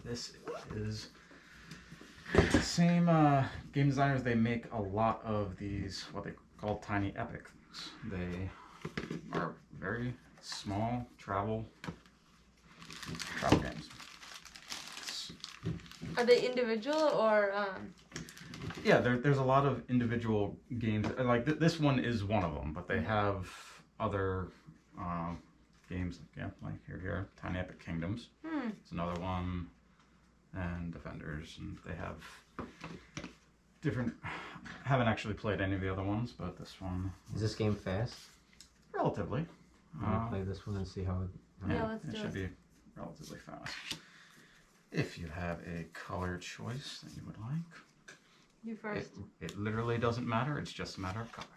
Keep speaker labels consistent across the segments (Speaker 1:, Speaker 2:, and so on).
Speaker 1: this is the same game designers. They make a lot of these, what they call Tiny Epic. They are very small travel games.
Speaker 2: Are they individual or?
Speaker 1: Yeah, there's a lot of individual games. Like this one is one of them, but they have other games. Yeah, like here, Tiny Epic Kingdoms. It's another one, and Defenders, and they have different. Haven't actually played any of the other ones, but this one.
Speaker 3: Is this game fast?
Speaker 1: Relatively.
Speaker 3: I'm gonna play this one and see how it.
Speaker 2: Yeah, let's do it.
Speaker 1: It should be relatively fast. If you have a color choice that you would like.
Speaker 2: You first.
Speaker 1: It literally doesn't matter. It's just a matter of color.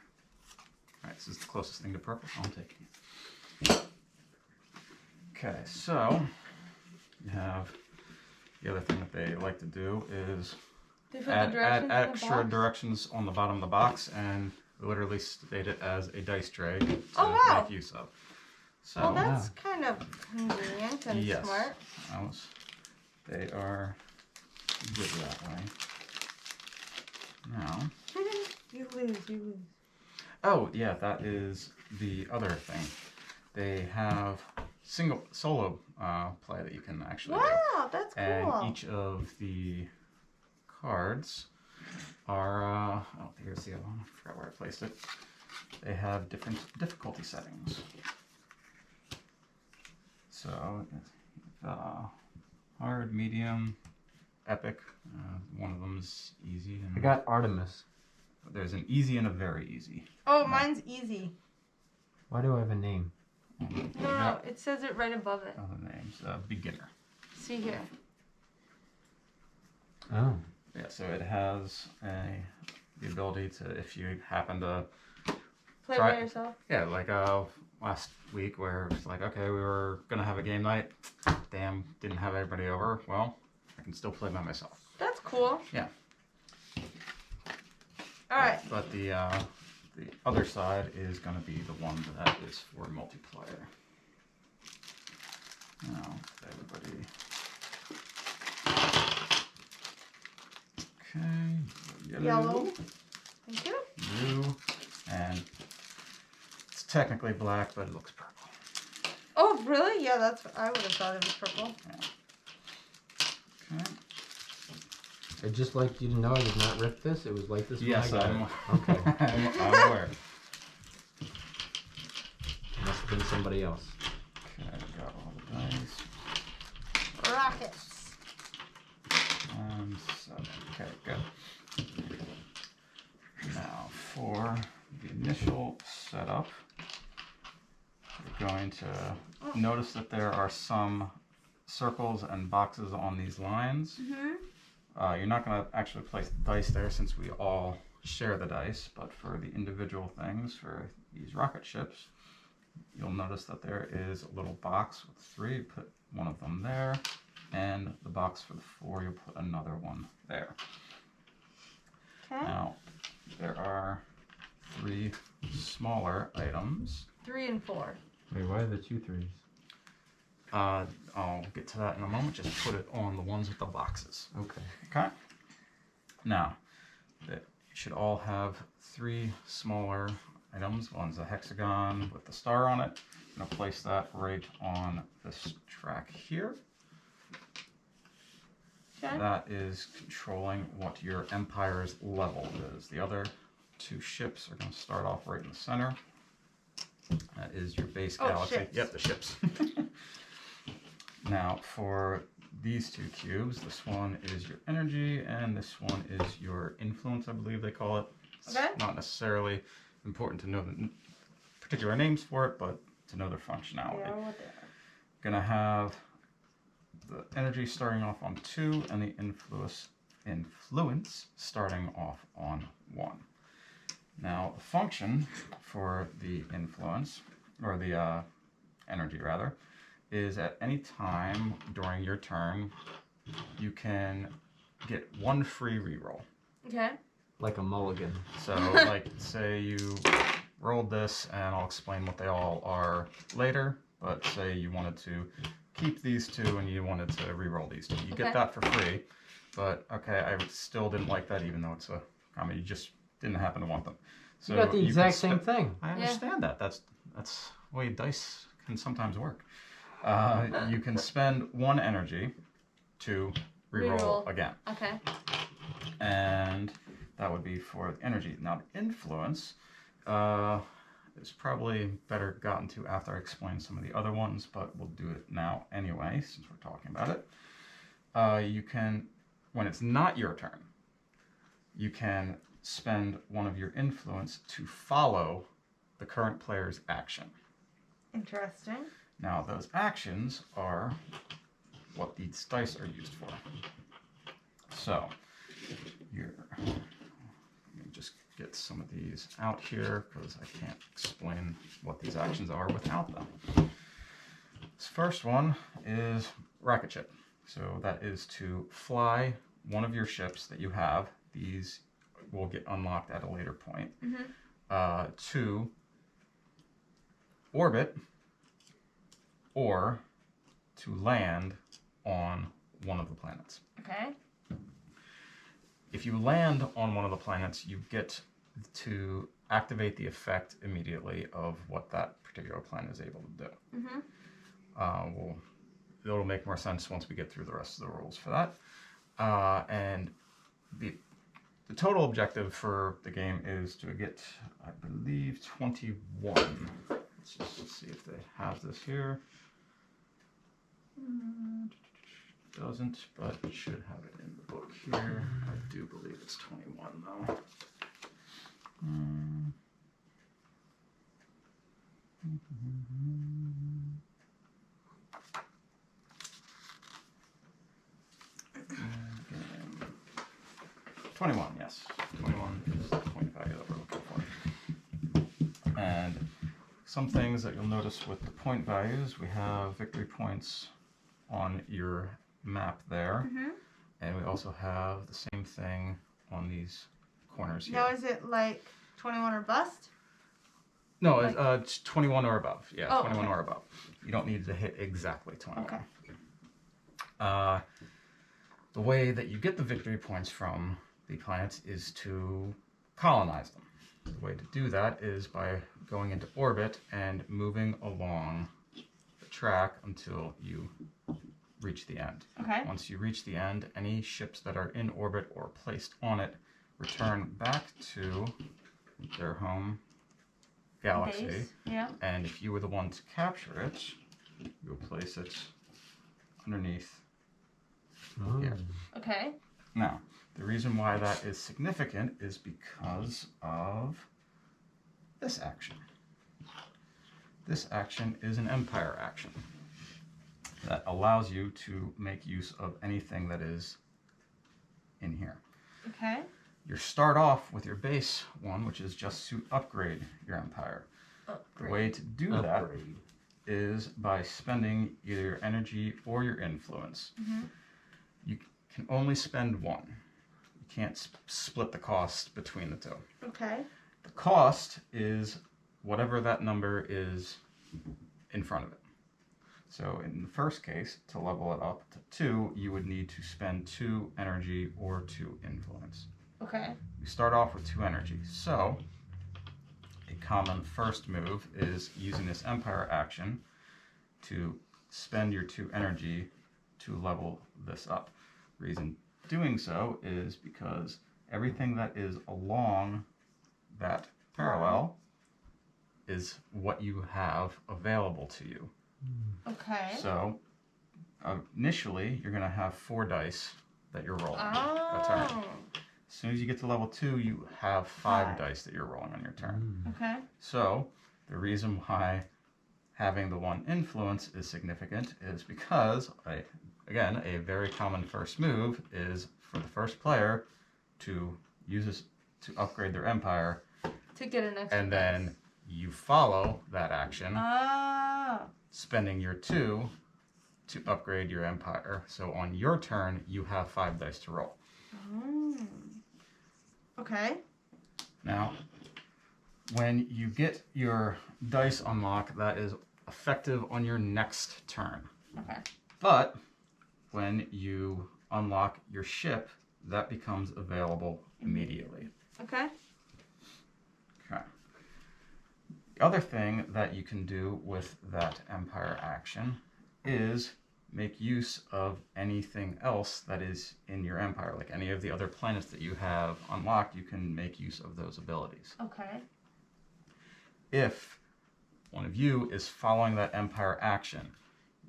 Speaker 1: All right, this is the closest thing to purple, so I'm taking it. Okay, so you have the other thing that they like to do is
Speaker 2: They put the
Speaker 1: add
Speaker 2: directions in the
Speaker 1: extra
Speaker 2: box?
Speaker 1: directions on the bottom of the box and literally state it as a dice tray to make use of. So
Speaker 2: Well, that's kind of convenient and
Speaker 1: yes,
Speaker 2: smart.
Speaker 1: they are good that way. Now,
Speaker 2: You lose.
Speaker 1: oh yeah, that is the other thing. They have solo play that you can actually do.
Speaker 2: Wow, that's cool.
Speaker 1: And each of the cards are, oh, here's the other one. I forgot where I placed it. They have different difficulty settings. So, hard, medium, epic. One of them is easy. And
Speaker 3: I got Artemis.
Speaker 1: there's an easy and a very easy.
Speaker 2: Oh, mine's easy.
Speaker 3: Why do I have a name?
Speaker 2: No, it says it right above it.
Speaker 1: Other names, beginner.
Speaker 2: See here.
Speaker 3: Oh.
Speaker 1: Yeah, so it has the ability to, if you happen to
Speaker 2: Play
Speaker 1: try,
Speaker 2: by yourself.
Speaker 1: Yeah, like last week where it's like, okay, we were gonna have a game night. Damn, didn't have everybody over. Well, I can still play by myself.
Speaker 2: That's cool.
Speaker 1: Yeah.
Speaker 2: All right.
Speaker 1: But the other side is gonna be the one that is for multiplayer. Now, everybody. Okay.
Speaker 2: Yellow. Thank you.
Speaker 1: Blue. And it's technically black, but it looks purple.
Speaker 2: Oh, really? Yeah, that's. I would have thought it was purple.
Speaker 1: Yeah. Okay.
Speaker 3: I'd just like you to know I did not rip this. It was like this when
Speaker 1: Yes,
Speaker 3: I got
Speaker 1: I'm,
Speaker 3: it. Okay.
Speaker 1: I'm aware.
Speaker 3: Must have been somebody else.
Speaker 1: Okay, I got all the dice.
Speaker 2: Rockets.
Speaker 1: 7. Okay, good. Now for the initial setup, you're going to notice that there are some circles and boxes on these lines. You're not going to actually place the dice there since we all share the dice, but for the individual things, for these rocket ships, you'll notice that there is a little box with 3. Put one of them there, and the box for the 4, you'll put another one there.
Speaker 2: Okay.
Speaker 1: Now, there are 3 smaller items.
Speaker 2: 3 and 4.
Speaker 3: Wait, why are there 2 3s?
Speaker 1: I'll get to that in a moment. Just put it on the ones with the boxes.
Speaker 3: Okay.
Speaker 1: Okay? Now, you should all have 3 smaller items. One's a hexagon with the star on it. I'm going to place that right on this track here.
Speaker 2: Okay.
Speaker 1: That is controlling what your empire's level is. The other 2 ships are going to start off right in the center. That is your base galaxy.
Speaker 2: Ships.
Speaker 1: Yep, the ships. Now, for these 2 cubes, this one is your energy, and this one is your influence, I believe they call it. It's
Speaker 2: Okay.
Speaker 1: not necessarily important to know the particular names for it, but to know their functionality.
Speaker 2: Yeah, what they are.
Speaker 1: Gonna have the energy starting off on 2 and the influence starting off on 1. Now, the function for the influence, or the energy rather, is at any time during your turn, you can get 1 free reroll.
Speaker 2: Okay.
Speaker 3: Like a mulligan.
Speaker 1: So, like, say you rolled this, and I'll explain what they all are later, but say you wanted to keep these two and you wanted to re-roll these two. You
Speaker 2: Okay.
Speaker 1: get that for free, but okay, I still didn't like that, even though it's a. I mean, you just didn't happen to want them. So
Speaker 3: You got the
Speaker 1: can
Speaker 3: exact same thing.
Speaker 1: I understand that. That's the way dice can sometimes work. You can spend 1 energy to re-roll
Speaker 2: Reroll.
Speaker 1: again,
Speaker 2: Okay.
Speaker 1: and that would be for energy. Now, influence is probably better gotten to after I explain some of the other ones, but we'll do it now anyway since we're talking about it. You can, when it's not your turn, you can spend 1 of your influence to follow the current player's action.
Speaker 2: Interesting.
Speaker 1: Now, those actions are what these dice are used for. So, let me just get some of these out here because I can't explain what these actions are without them. This first one is rocket ship. So that is to fly one of your ships that you have. These will get unlocked at a later point. To orbit or to land on one of the planets.
Speaker 2: Okay.
Speaker 1: If you land on one of the planets, you get to activate the effect immediately of what that particular planet is able to do. It'll make more sense once we get through the rest of the rules for that. And the total objective for the game is to get, I believe, 21. Let's see if they have this here. Doesn't, but it should have it in the book here. I do believe it's 21 though. Again. 21, yes. 21 is the point value that we're looking for. And some things that you'll notice with the point values, we have victory points on your map there, and we also have the same thing on these corners here.
Speaker 2: Now, is it like 21 or bust?
Speaker 1: No, it's 21 or above. Yeah,
Speaker 2: Oh,
Speaker 1: 21
Speaker 2: okay.
Speaker 1: or above. You don't need to hit exactly 21.
Speaker 2: Okay.
Speaker 1: The way that you get the victory points from the planets is to colonize them. The way to do that is by going into orbit and moving along the track until you reach the end.
Speaker 2: Okay.
Speaker 1: Once you reach the end, any ships that are in orbit or placed on it return back to their home galaxy.
Speaker 2: Base. Yeah.
Speaker 1: And if you were the one to capture it, you'll place it underneath here.
Speaker 2: Okay.
Speaker 1: Now, the reason why that is significant is because of this action. This action is an empire action that allows you to make use of anything that is in here.
Speaker 2: Okay.
Speaker 1: You start off with your base one, which is just to upgrade your empire. The way to do that is by spending either your energy or your influence. You can only spend 1. You can't split the cost between the two.
Speaker 2: Okay.
Speaker 1: The cost is whatever that number is in front of it. So in the first case, to level it up to 2, you would need to spend 2 energy or 2 influence.
Speaker 2: Okay.
Speaker 1: You start off with 2 energy. So a common first move is using this empire action to spend your 2 energy to level this up. Reason doing so is because everything that is along that parallel is what you have available to you.
Speaker 2: Okay.
Speaker 1: So initially you're going to have 4 dice that you're rolling a turn.
Speaker 2: Oh.
Speaker 1: As soon as you get to level 2, you have 5 dice that you're rolling on your turn.
Speaker 2: Okay.
Speaker 1: So the reason why having the 1 influence is significant is because, again, a very common first move is for the first player to use this to upgrade their empire,
Speaker 2: To get an extra.
Speaker 1: and then you follow that action, spending your 2 to upgrade your empire. So on your turn, you have 5 dice to roll.
Speaker 2: Okay.
Speaker 1: Now, when you get your dice unlock, that is effective on your next turn.
Speaker 2: Okay.
Speaker 1: But when you unlock your ship, that becomes available immediately.
Speaker 2: Okay.
Speaker 1: Okay. The other thing that you can do with that Empire action is make use of anything else that is in your Empire. Like any of the other planets that you have unlocked, you can make use of those abilities.
Speaker 2: Okay.
Speaker 1: If one of you is following that Empire action,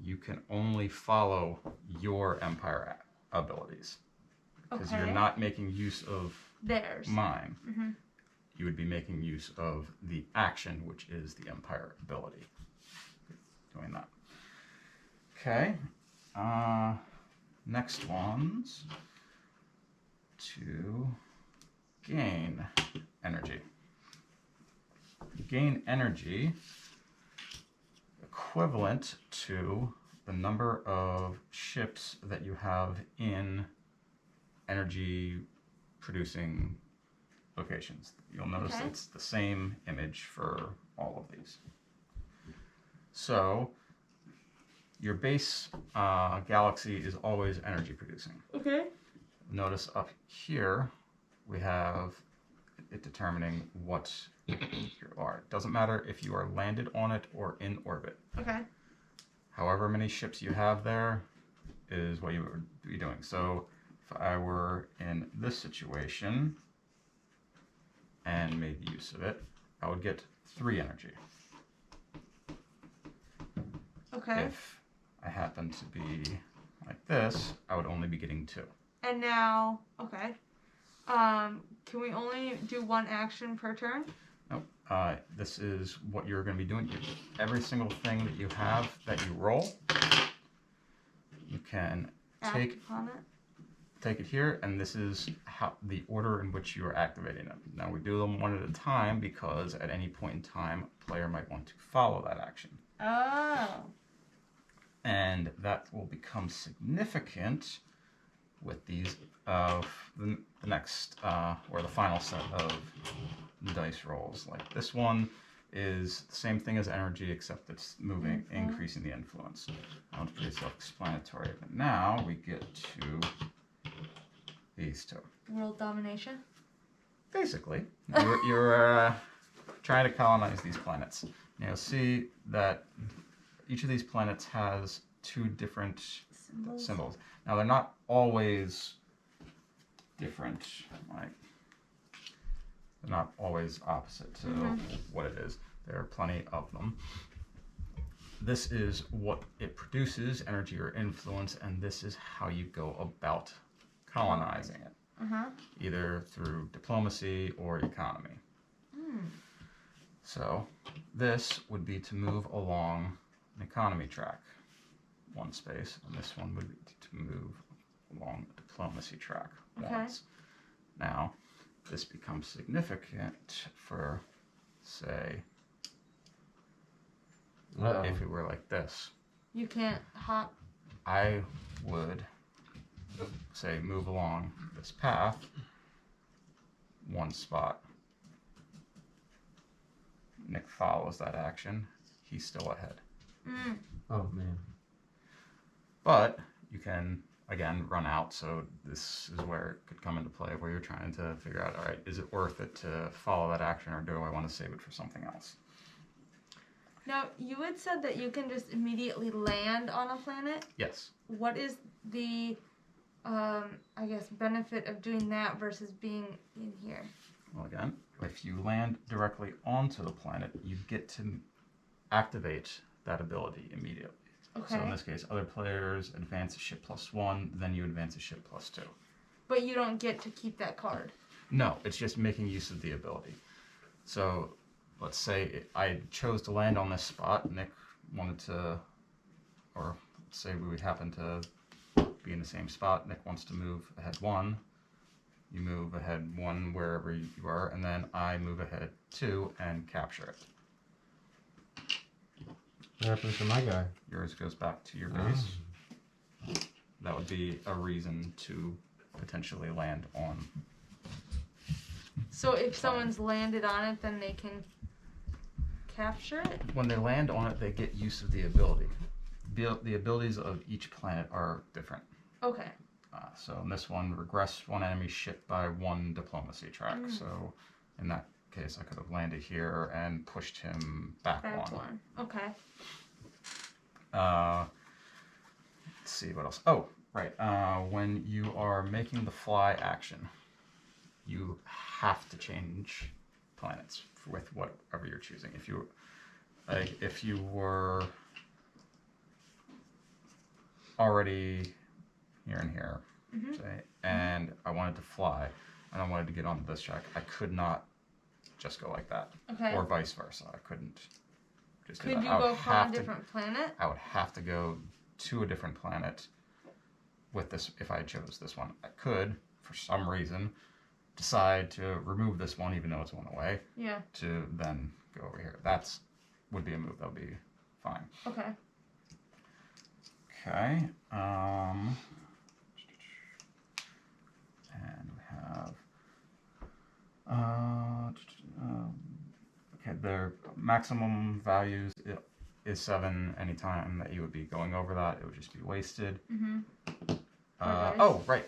Speaker 1: you can only follow your Empire abilities. Because you're not making use of
Speaker 2: theirs.
Speaker 1: Mine.
Speaker 2: Mm-hmm.
Speaker 1: You would be making use of the action, which is the Empire ability. Doing that. Okay. Next one's to gain energy. Gain energy equivalent to the number of ships that you have in energy producing locations. You'll notice it's the same image for all of these. So your base galaxy is always energy producing.
Speaker 2: Okay.
Speaker 1: Notice up here we have it determining what you are. It doesn't matter if you are landed on it or in orbit.
Speaker 2: Okay.
Speaker 1: However many ships you have there is what you would be doing. So if I were in this situation and made use of it, I would get 3 energy.
Speaker 2: Okay.
Speaker 1: If I happen to be like this, I would only be getting 2.
Speaker 2: And now, okay. Can we only do 1 action per turn?
Speaker 1: Nope. This is what you're going to be doing. Every single thing that you have that you roll, you can take it here, and this is how the order in which you are activating them. Now we do them one at a time because at any point in time, a player might want to follow that action.
Speaker 2: Oh.
Speaker 1: And that will become significant with these the next or the final set of dice rolls. Like this one is the same thing as energy, except it's moving, increasing the influence. That one's pretty self-explanatory. But now we get to these 2.
Speaker 2: World domination?
Speaker 1: Basically, you're trying to colonize these planets. You'll see that each of these planets has 2 different symbols. Now they're not always different, like they're not always opposite to what it is. There are plenty of them. This is what it produces, energy or influence, and this is how you go about colonizing it. Either through diplomacy or economy. So this would be to move along an economy track, 1 space, and this one would be to move along a diplomacy track once. Now, this becomes significant for, say, if it were like this.
Speaker 2: You can't hop.
Speaker 1: I would, say, move along this path 1 spot. Nick follows that action. He's still ahead.
Speaker 3: Oh, man.
Speaker 1: But you can, again, run out. So this is where it could come into play, where you're trying to figure out, all right, is it worth it to follow that action, or do I want to save it for something else?
Speaker 2: Now, you had said that you can just immediately land on a planet.
Speaker 1: Yes.
Speaker 2: What is the, I guess, benefit of doing that versus being in here?
Speaker 1: Well, again, if you land directly onto the planet, you get to activate that ability immediately.
Speaker 2: Okay.
Speaker 1: So in this case, other players advance a ship +1, then you advance a ship +2.
Speaker 2: But you don't get to keep that card.
Speaker 1: No, it's just making use of the ability. So let's say I chose to land on this spot. Nick wanted to, or let's say we would happen to be in the same spot. Nick wants to move ahead 1. You move ahead 1 wherever you are, and then I move ahead 2 and capture it.
Speaker 3: What happens to my guy?
Speaker 1: Yours goes back to your base. That would be a reason to potentially land on.
Speaker 2: So if someone's landed on it, then they can capture it?
Speaker 1: When they land on it, they get use of the ability. the abilities of each planet are different.
Speaker 2: Okay.
Speaker 1: So in this one, regress one enemy ship by 1 diplomacy track. So in that case, I could have landed here and pushed him back one.
Speaker 2: Okay.
Speaker 1: Let's see what else. Oh, right. When you are making the fly action, you have to change planets with whatever you're choosing. If you were already here and here, say, and I wanted to fly, and I wanted to get onto this track, I could not just go like that.
Speaker 2: Okay.
Speaker 1: Or vice versa. I couldn't just do
Speaker 2: Could
Speaker 1: that.
Speaker 2: you go from a different planet?
Speaker 1: I would have to go to a different planet with this. If I chose this one, I could, for some reason, decide to remove this one, even though it's one away.
Speaker 2: Yeah.
Speaker 1: To then go over here. That's would be a move. That would be fine.
Speaker 2: Okay.
Speaker 1: Okay. And we have. Okay, their maximum values is 7. Anytime that you would be going over that, it would just be wasted. Oh, right.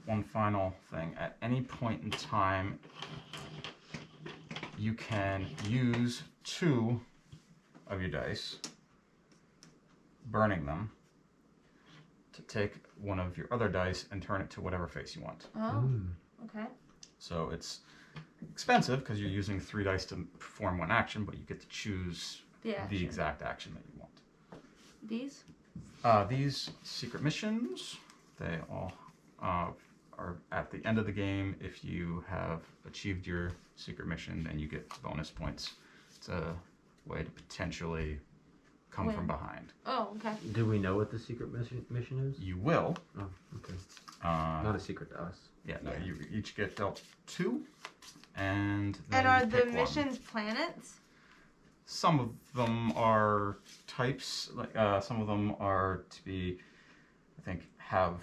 Speaker 1: One final thing. At any point in time, you can use 2 of your dice, burning them, to take one of your other dice and turn it to whatever face you want.
Speaker 2: Oh, okay.
Speaker 1: So it's expensive because you're using 3 dice to perform one action, but you get to choose the exact action that you want.
Speaker 2: These?
Speaker 1: These secret missions, they all are at the end of the game. If you have achieved your secret mission, then you get bonus points. It's a way to potentially come from behind.
Speaker 2: Oh, okay.
Speaker 3: Do we know what the secret mission is?
Speaker 1: You will.
Speaker 3: Oh, okay. Not a secret to us.
Speaker 1: Yeah, no, you each get dealt 2, and then
Speaker 2: And are
Speaker 1: you
Speaker 2: the
Speaker 1: pick
Speaker 2: missions planets?
Speaker 1: Some of them are types, like some of them are to be, I think, have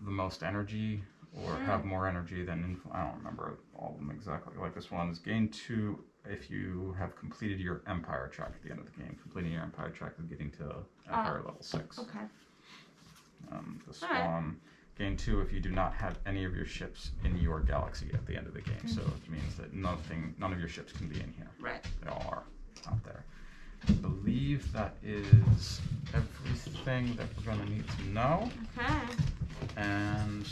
Speaker 1: the most energy or have more energy than, I don't remember all of them exactly. Like this one's gain 2 if you have completed your Empire track at the end of the game. Completing your Empire track is getting to Empire level 6.
Speaker 2: Okay.
Speaker 1: This one, gain 2 if you do not have any of your ships in your galaxy at the end of the game. So it means that none of your ships can be in here.
Speaker 2: Right.
Speaker 1: They all are out there. I believe that is everything that we're going to need to know.
Speaker 2: Okay.
Speaker 1: And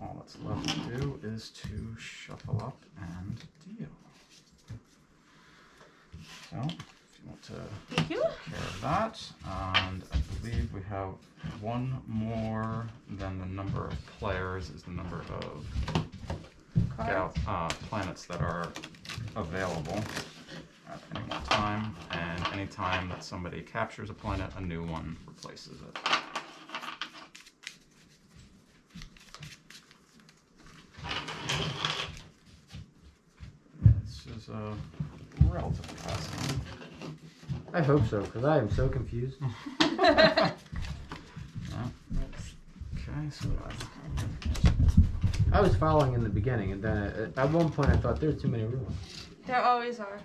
Speaker 1: all that's left to do is to shuffle up and deal. So, if you want to
Speaker 2: Thank you.
Speaker 1: take care of that, and I believe we have one more than the number of players is the number of planets that are available at any one time, and any time that somebody captures a planet, a new one replaces it. This is a relatively fast one.
Speaker 3: I hope so, because I am so confused.
Speaker 1: Yeah. Okay, so
Speaker 3: I was following in the beginning, and then at one point I thought there's too many rules.
Speaker 2: There always are.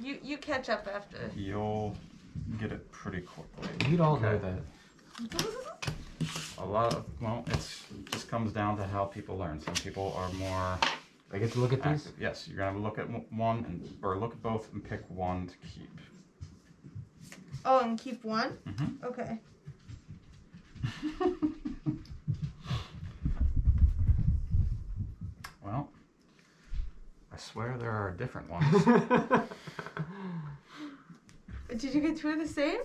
Speaker 2: You catch up after.
Speaker 1: you'll get it pretty quickly.
Speaker 3: You'd all know
Speaker 1: Okay.
Speaker 3: that.
Speaker 1: A lot of, well, it just comes down to how people learn. Some people are more
Speaker 3: I get to look at these?
Speaker 1: active. Yes, you're gonna look at one or look at both and pick one to keep.
Speaker 2: Oh, and keep one?
Speaker 1: Mm-hmm.
Speaker 2: Okay.
Speaker 1: Well, I swear there are different ones.
Speaker 2: Did you get 2 of the same?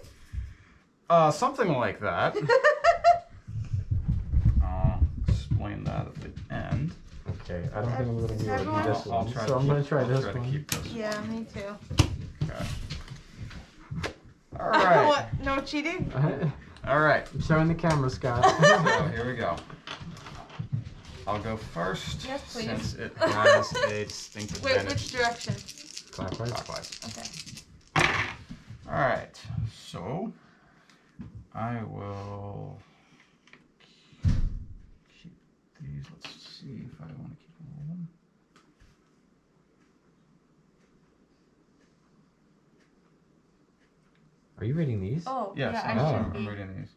Speaker 1: Something like that. I'll explain that at the end.
Speaker 3: Okay, I don't think I'm going to be able to do
Speaker 2: Everyone-
Speaker 3: this
Speaker 1: I'll
Speaker 3: one,
Speaker 1: try
Speaker 3: so I'm going to try this
Speaker 1: to
Speaker 3: one.
Speaker 1: keep this
Speaker 2: Yeah,
Speaker 1: one.
Speaker 2: me too.
Speaker 1: Okay. All right.
Speaker 2: What? No cheating?
Speaker 1: All right.
Speaker 3: I'm showing the camera, Scott.
Speaker 1: So here we go. I'll go first.
Speaker 2: Yes, please.
Speaker 1: Since it has a distinct
Speaker 2: Wait,
Speaker 1: advantage.
Speaker 2: which direction?
Speaker 3: Clockwise.
Speaker 1: Clockwise.
Speaker 2: Okay.
Speaker 1: All right. So I will keep these. Let's see if I want to keep all of them.
Speaker 3: Are you reading these?
Speaker 2: Oh,
Speaker 1: Yes,
Speaker 2: yeah, I
Speaker 1: I'm
Speaker 2: should be.
Speaker 1: reading these.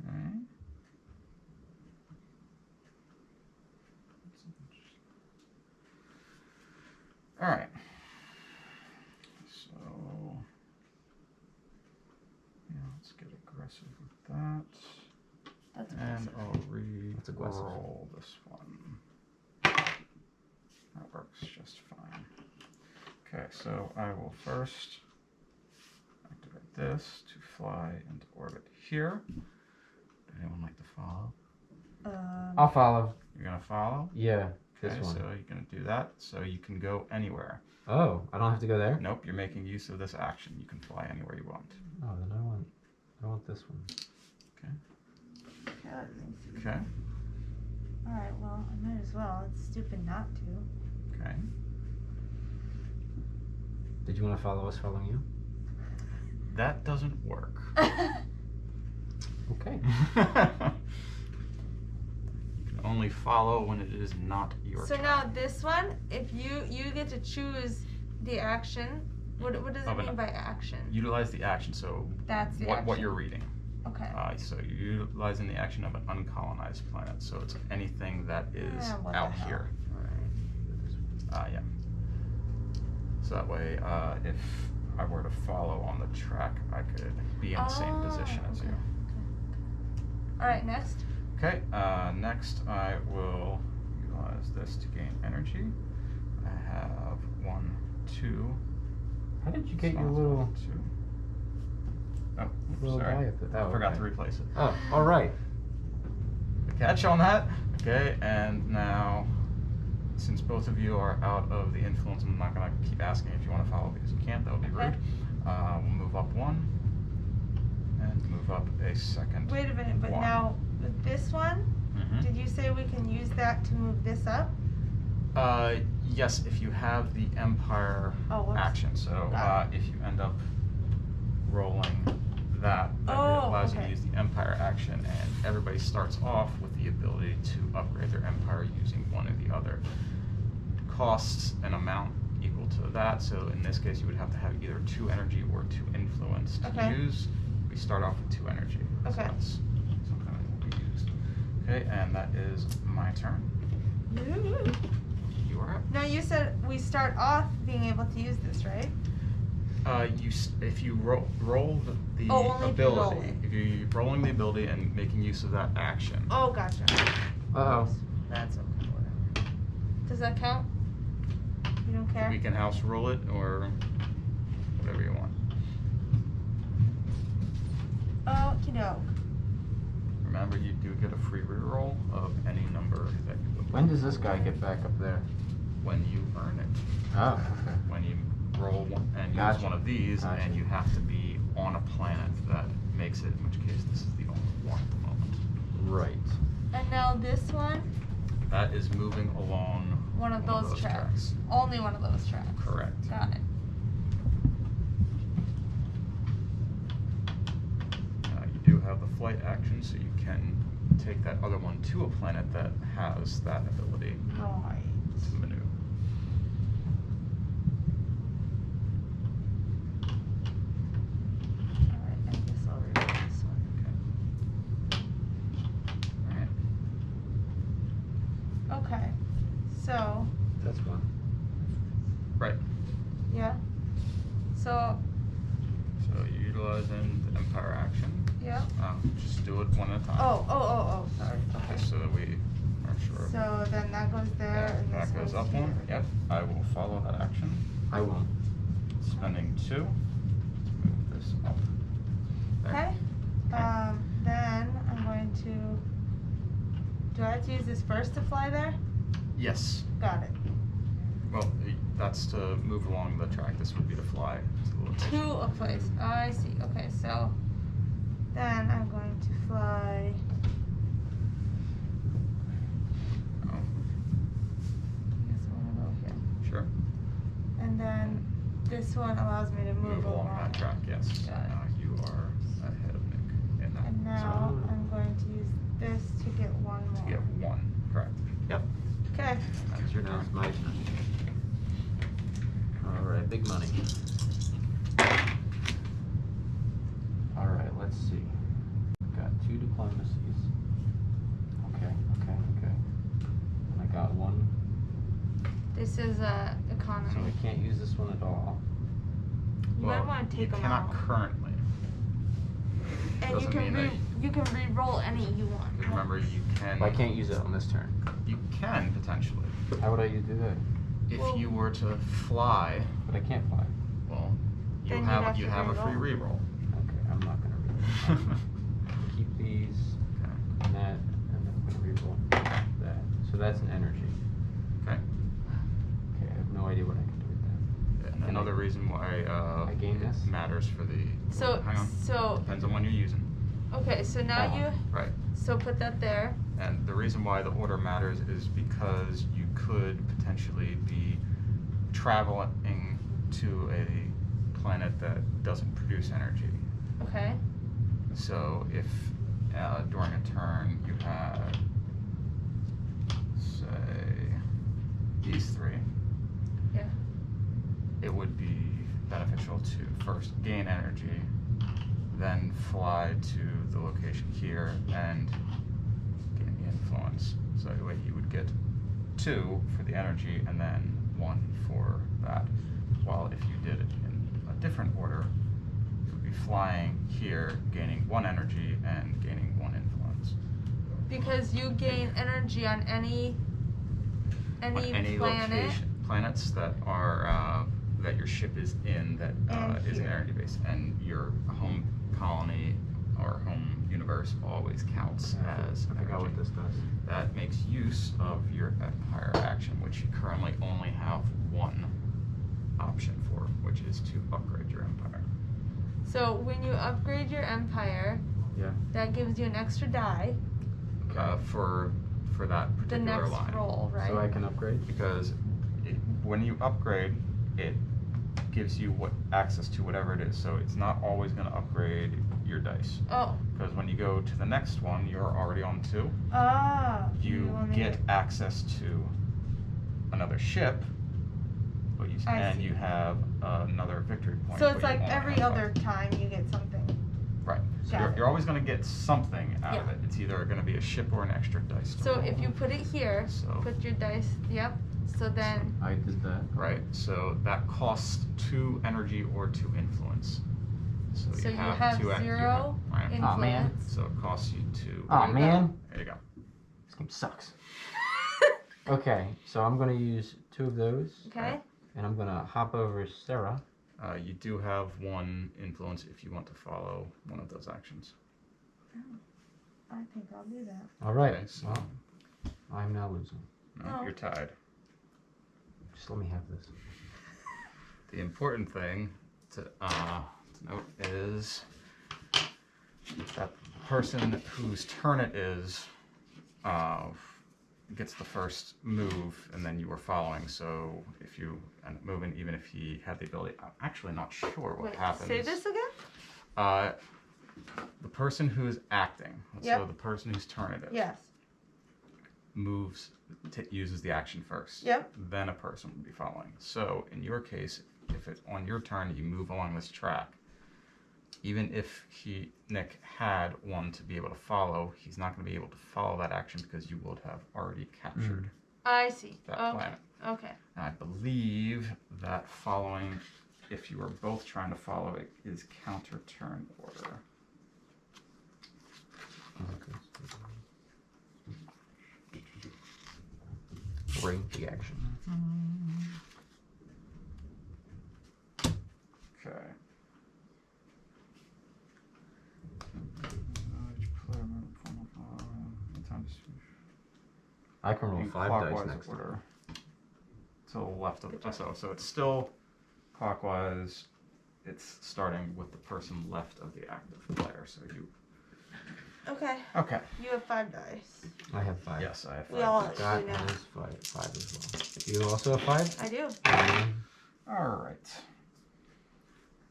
Speaker 1: Okay. All right. So, yeah, let's get aggressive with that.
Speaker 2: That's
Speaker 1: And
Speaker 2: aggressive.
Speaker 1: I'll
Speaker 3: That's aggressive.
Speaker 1: re-roll this one. That works just fine. Okay, so I will first activate this to fly into orbit here. Would anyone like to follow?
Speaker 3: I'll follow.
Speaker 1: You're gonna follow?
Speaker 3: Yeah,
Speaker 1: Okay,
Speaker 3: this one.
Speaker 1: so you're gonna do that, so you can go anywhere.
Speaker 3: Oh, I don't have to go there?
Speaker 1: Nope, you're making use of this action. You can fly anywhere you want.
Speaker 3: Oh, then I want this one.
Speaker 2: Okay, let me see.
Speaker 1: Okay,
Speaker 2: Alright, well, I might as well. It's stupid not to.
Speaker 1: okay.
Speaker 3: Did you want to follow us following you?
Speaker 1: That doesn't work.
Speaker 3: Okay.
Speaker 1: You can only follow when it is not your
Speaker 2: So
Speaker 1: turn.
Speaker 2: now this one, if you get to choose the action, what does it
Speaker 1: Of an-
Speaker 2: mean by action?
Speaker 1: Utilize the action, so
Speaker 2: That's the
Speaker 1: what
Speaker 2: action.
Speaker 1: you're reading.
Speaker 2: Okay.
Speaker 1: So you're utilizing the action of an uncolonized planet, so it's anything that is
Speaker 2: Yeah, what the
Speaker 1: out
Speaker 2: hell.
Speaker 1: here.
Speaker 2: Alright.
Speaker 1: Yeah. So that way, if I were to follow on the track, I could be in the same position as you.
Speaker 2: Alright, next.
Speaker 1: Okay, next I will utilize this to gain energy. I have 1, 2.
Speaker 3: How did you get your
Speaker 1: slots,
Speaker 3: little
Speaker 1: 1, 2. Oh, oops,
Speaker 3: little
Speaker 1: sorry.
Speaker 3: guy up there?
Speaker 1: I
Speaker 3: Oh,
Speaker 1: forgot
Speaker 3: okay.
Speaker 1: to replace it.
Speaker 3: Oh, all right.
Speaker 1: The catch on that. Okay, and now, since both of you are out of the influence, I'm not going to keep asking if you want to follow because you can't. That would be rude. We'll move up 1 and move up a second.
Speaker 2: Wait a minute, but
Speaker 1: 1.
Speaker 2: now with this one,
Speaker 1: Mhm.
Speaker 2: did you say we can use that to move this up?
Speaker 1: Yes, if you have the Empire
Speaker 2: Oh, whoops.
Speaker 1: action. So
Speaker 2: Got
Speaker 1: if you end up rolling that, then
Speaker 2: Oh,
Speaker 1: it allows you
Speaker 2: okay.
Speaker 1: to use the Empire action, and everybody starts off with the ability to upgrade their Empire using one or the other. Costs an amount equal to that, so in this case you would have to have either 2 energy or 2 influence to
Speaker 2: Okay.
Speaker 1: use. We start off with 2 energy. So
Speaker 2: Okay.
Speaker 1: that's something that will be used. Okay, and that is my turn. You are up.
Speaker 2: Now you said we start off being able to use this, right?
Speaker 1: If you roll the
Speaker 2: Oh, only if you roll
Speaker 1: ability,
Speaker 2: it.
Speaker 1: if you're rolling the ability and making use of that action,
Speaker 2: Oh, gotcha.
Speaker 3: Uh-oh.
Speaker 2: That's okay, whatever. Does that count? You don't care?
Speaker 1: we can house roll it or whatever you want.
Speaker 2: Okie doke.
Speaker 1: Remember, you do get a free reroll of any number that you would.
Speaker 3: When does this guy get back up there?
Speaker 1: When you earn it.
Speaker 3: Oh, okay.
Speaker 1: When you roll one and use
Speaker 3: Gotcha.
Speaker 1: one of these,
Speaker 3: Gotcha.
Speaker 1: and you have to be on a planet that makes it, in which case this is the only one at the moment.
Speaker 3: Right.
Speaker 2: And now this one,
Speaker 1: That is moving along
Speaker 2: one of those tracks. Only one of those tracks.
Speaker 1: Correct.
Speaker 2: Got it.
Speaker 1: You do have the flight action, so you can take that other one to a planet that has that ability
Speaker 2: Right.
Speaker 1: to maneuver.
Speaker 2: Alright, I guess I'll reroll this one.
Speaker 1: Alright.
Speaker 2: Okay. So,
Speaker 3: That's one.
Speaker 1: Right.
Speaker 2: yeah. So,
Speaker 1: So you're utilizing the Empire action.
Speaker 2: yeah.
Speaker 1: Just do it one at a time.
Speaker 2: Oh, sorry. Okay.
Speaker 1: Just so that we are sure.
Speaker 2: So then that goes there and this
Speaker 1: that goes up
Speaker 2: here.
Speaker 1: one. Yep. I will follow that action.
Speaker 3: I won't.
Speaker 1: Spending 2 to move this up. There.
Speaker 2: Okay. Then I'm going to. Do I have to use this first to fly there?
Speaker 1: Yes.
Speaker 2: Got it.
Speaker 1: Well, that's to move along the track. This would be to fly to the location.
Speaker 2: To a place. I see. Okay, so then I'm going to fly.
Speaker 1: Oh,
Speaker 2: I guess I want to go here.
Speaker 1: sure.
Speaker 2: And then this one allows me to move
Speaker 1: along that track. Yes.
Speaker 2: Got it.
Speaker 1: You are ahead of Nick in that.
Speaker 2: And now I'm going to use this to get one
Speaker 1: To
Speaker 2: more.
Speaker 1: get 1. Correct. Yep.
Speaker 2: Okay.
Speaker 1: That's your
Speaker 3: Now
Speaker 1: turn.
Speaker 3: it's my turn. All right, big money.
Speaker 2: This is
Speaker 3: So
Speaker 2: economy.
Speaker 3: we can't use this one at all.
Speaker 2: You might want to take
Speaker 1: you
Speaker 2: them
Speaker 1: cannot
Speaker 2: out.
Speaker 1: currently.
Speaker 2: And you
Speaker 1: doesn't
Speaker 2: can
Speaker 1: mean that
Speaker 2: you can re-roll any you want.
Speaker 1: Remember, you can.
Speaker 3: I can't use it on this turn.
Speaker 1: You can potentially,
Speaker 3: How would I do that?
Speaker 1: if
Speaker 2: Well-
Speaker 1: you were to fly.
Speaker 3: But I can't fly.
Speaker 1: Well, you
Speaker 2: Then you'd
Speaker 1: have
Speaker 2: have
Speaker 1: you
Speaker 2: to
Speaker 1: have a free
Speaker 2: re-roll.
Speaker 1: reroll.
Speaker 3: Okay, I'm not gonna reroll. Keep these and that, and then I'm gonna reroll that. So that's an energy.
Speaker 1: Okay.
Speaker 3: Okay, I have no idea what I can do with that.
Speaker 1: And another reason why
Speaker 3: I gain this?
Speaker 1: it matters for the.
Speaker 2: So
Speaker 1: hang on.
Speaker 2: so
Speaker 1: Depends on when you're using.
Speaker 2: okay, so now you
Speaker 1: Right.
Speaker 2: so put that there.
Speaker 1: And the reason why the order matters is because you could potentially be traveling to a planet that doesn't produce energy.
Speaker 2: Okay.
Speaker 1: So if during a turn you had, say, these three,
Speaker 2: Yeah.
Speaker 1: it would be beneficial to first gain energy, then fly to the location here and gain the influence. So that way you would get 2 for the energy and then 1 for that. While if you did it in a different order, you would be flying here, gaining 1 energy and gaining 1 influence.
Speaker 2: Because you gain energy on any
Speaker 1: On any
Speaker 2: planet.
Speaker 1: planets that are that your ship is in that
Speaker 2: And
Speaker 1: is an
Speaker 2: here.
Speaker 1: energy base, and your home colony or home universe always counts as
Speaker 3: I forgot what
Speaker 1: energy.
Speaker 3: this does.
Speaker 1: That makes use of your Empire action, which you currently only have 1 option for, which is to upgrade your Empire.
Speaker 2: So when you upgrade your empire,
Speaker 3: Yeah.
Speaker 2: that gives you an extra die.
Speaker 1: For that
Speaker 2: The
Speaker 1: particular
Speaker 2: next
Speaker 1: line.
Speaker 2: roll, right?
Speaker 3: So I can upgrade?
Speaker 1: Because when you upgrade, it gives you access to whatever it is. So it's not always going to upgrade your dice.
Speaker 2: Oh.
Speaker 1: Because when you go to the next one, you're already on 2.
Speaker 2: Ah.
Speaker 1: You
Speaker 2: only
Speaker 1: get access to another ship, but you
Speaker 2: I see.
Speaker 1: you have another victory point.
Speaker 2: So
Speaker 1: but
Speaker 2: it's
Speaker 1: you
Speaker 2: like
Speaker 1: only
Speaker 2: every
Speaker 1: have 5.
Speaker 2: other time you get something.
Speaker 1: Right. So
Speaker 2: Got it.
Speaker 1: you're always going to get something out of
Speaker 2: Yeah.
Speaker 1: it. It's either going to be a ship or an extra dice. to
Speaker 2: So
Speaker 1: roll.
Speaker 2: if you put it here,
Speaker 1: So-
Speaker 2: put your dice. Yep. So then.
Speaker 3: I did that.
Speaker 1: Right, so that costs 2 energy or 2 influence.
Speaker 2: So you have
Speaker 1: two
Speaker 2: 0
Speaker 1: right.
Speaker 3: Aw, man.
Speaker 2: influence.
Speaker 1: So it costs you 2.
Speaker 3: Aw,
Speaker 2: you
Speaker 3: man.
Speaker 1: There you go.
Speaker 3: This game sucks. Okay, so I'm gonna use 2 of those,
Speaker 2: Okay.
Speaker 3: and I'm gonna hop over Sarah.
Speaker 1: You do have 1 influence if you want to follow one of those actions.
Speaker 2: I think I'll do that.
Speaker 3: All right.
Speaker 1: Okay, so
Speaker 3: Well, I'm now losing.
Speaker 1: no,
Speaker 2: Oh.
Speaker 1: you're tied.
Speaker 3: Just let me have this.
Speaker 1: The important thing to note is that the person whose turn it is gets the first move, and then you were following. So if you end up moving, even if he had the ability, I'm actually not sure what
Speaker 2: Wait,
Speaker 1: happens.
Speaker 2: say this again?
Speaker 1: The person who is acting,
Speaker 2: Yep.
Speaker 1: so the person whose turn it is,
Speaker 2: Yes.
Speaker 1: moves, uses the action first.
Speaker 2: Yep.
Speaker 1: Then a person would be following. So in your case, if it's on your turn, you move along this track. Even if Nick had 1 to be able to follow, he's not going to be able to follow that action because you would have already captured
Speaker 2: I see.
Speaker 1: that
Speaker 2: Okay.
Speaker 1: planet.
Speaker 2: Okay.
Speaker 1: And I believe that following, if you are both trying to follow it, is counter turn order.
Speaker 3: Bring the action.
Speaker 1: Okay.
Speaker 3: I can roll
Speaker 1: In
Speaker 3: 5 dice
Speaker 1: clockwise
Speaker 3: next time.
Speaker 1: order to the left of so it's still clockwise. It's starting with the person left of the active player. So you.
Speaker 2: Okay.
Speaker 1: Okay.
Speaker 2: You have 5 dice.
Speaker 3: I have 5.
Speaker 1: Yes, I have 5.
Speaker 2: We all
Speaker 3: That
Speaker 2: actually know.
Speaker 3: is 5 as well. You also have 5?
Speaker 2: I do.
Speaker 1: All right.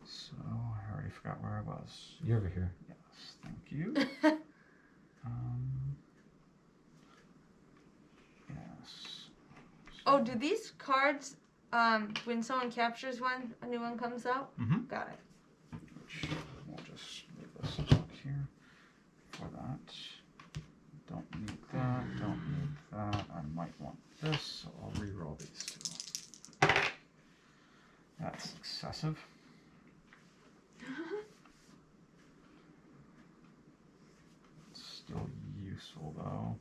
Speaker 1: So I already forgot where I was.
Speaker 3: You're over here.
Speaker 1: Yes, thank you. Yes.
Speaker 2: Oh, do these cards, when someone captures one, a new one comes out?
Speaker 1: Mm-hmm.
Speaker 2: Got it.
Speaker 1: Which we'll just leave this out here for that. Don't need that. Don't need that. I might want this, so I'll re-roll these 2. excessive. It's still useful though.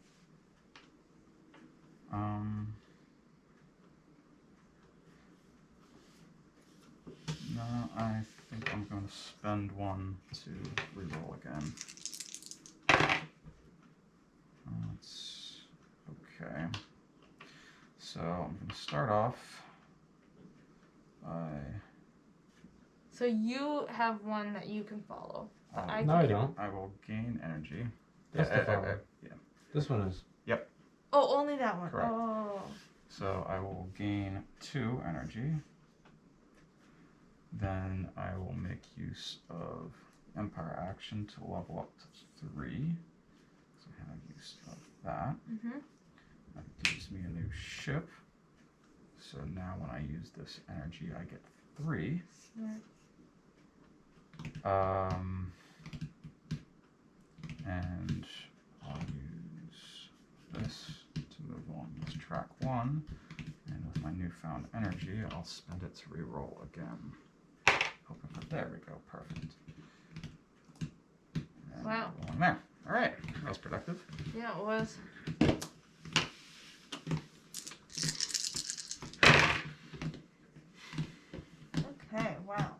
Speaker 1: No, I think I'm going to spend one to reroll again. That's okay. So I'm going to start off by.
Speaker 2: So you have one that you can follow. But I
Speaker 3: No, I
Speaker 2: can't.
Speaker 3: don't.
Speaker 1: I will gain energy.
Speaker 3: That's the follow.
Speaker 1: Yeah.
Speaker 3: This one is.
Speaker 2: Oh, only that one.
Speaker 1: Correct.
Speaker 2: Oh.
Speaker 1: So I will gain 2 energy. Then I will make use of Empire action to level up to 3. So I have use of that.
Speaker 2: Mhm.
Speaker 1: That gives me a new ship. So now when I use this energy, I get 3.
Speaker 2: Smart.
Speaker 1: And I'll use this to move along this track 1. And with my newfound energy, I'll spend it to reroll again. Hoping for, there we go, perfect. And
Speaker 2: Wow.
Speaker 1: rolling there. All right, that was productive.
Speaker 2: Yeah, it was. Okay, wow.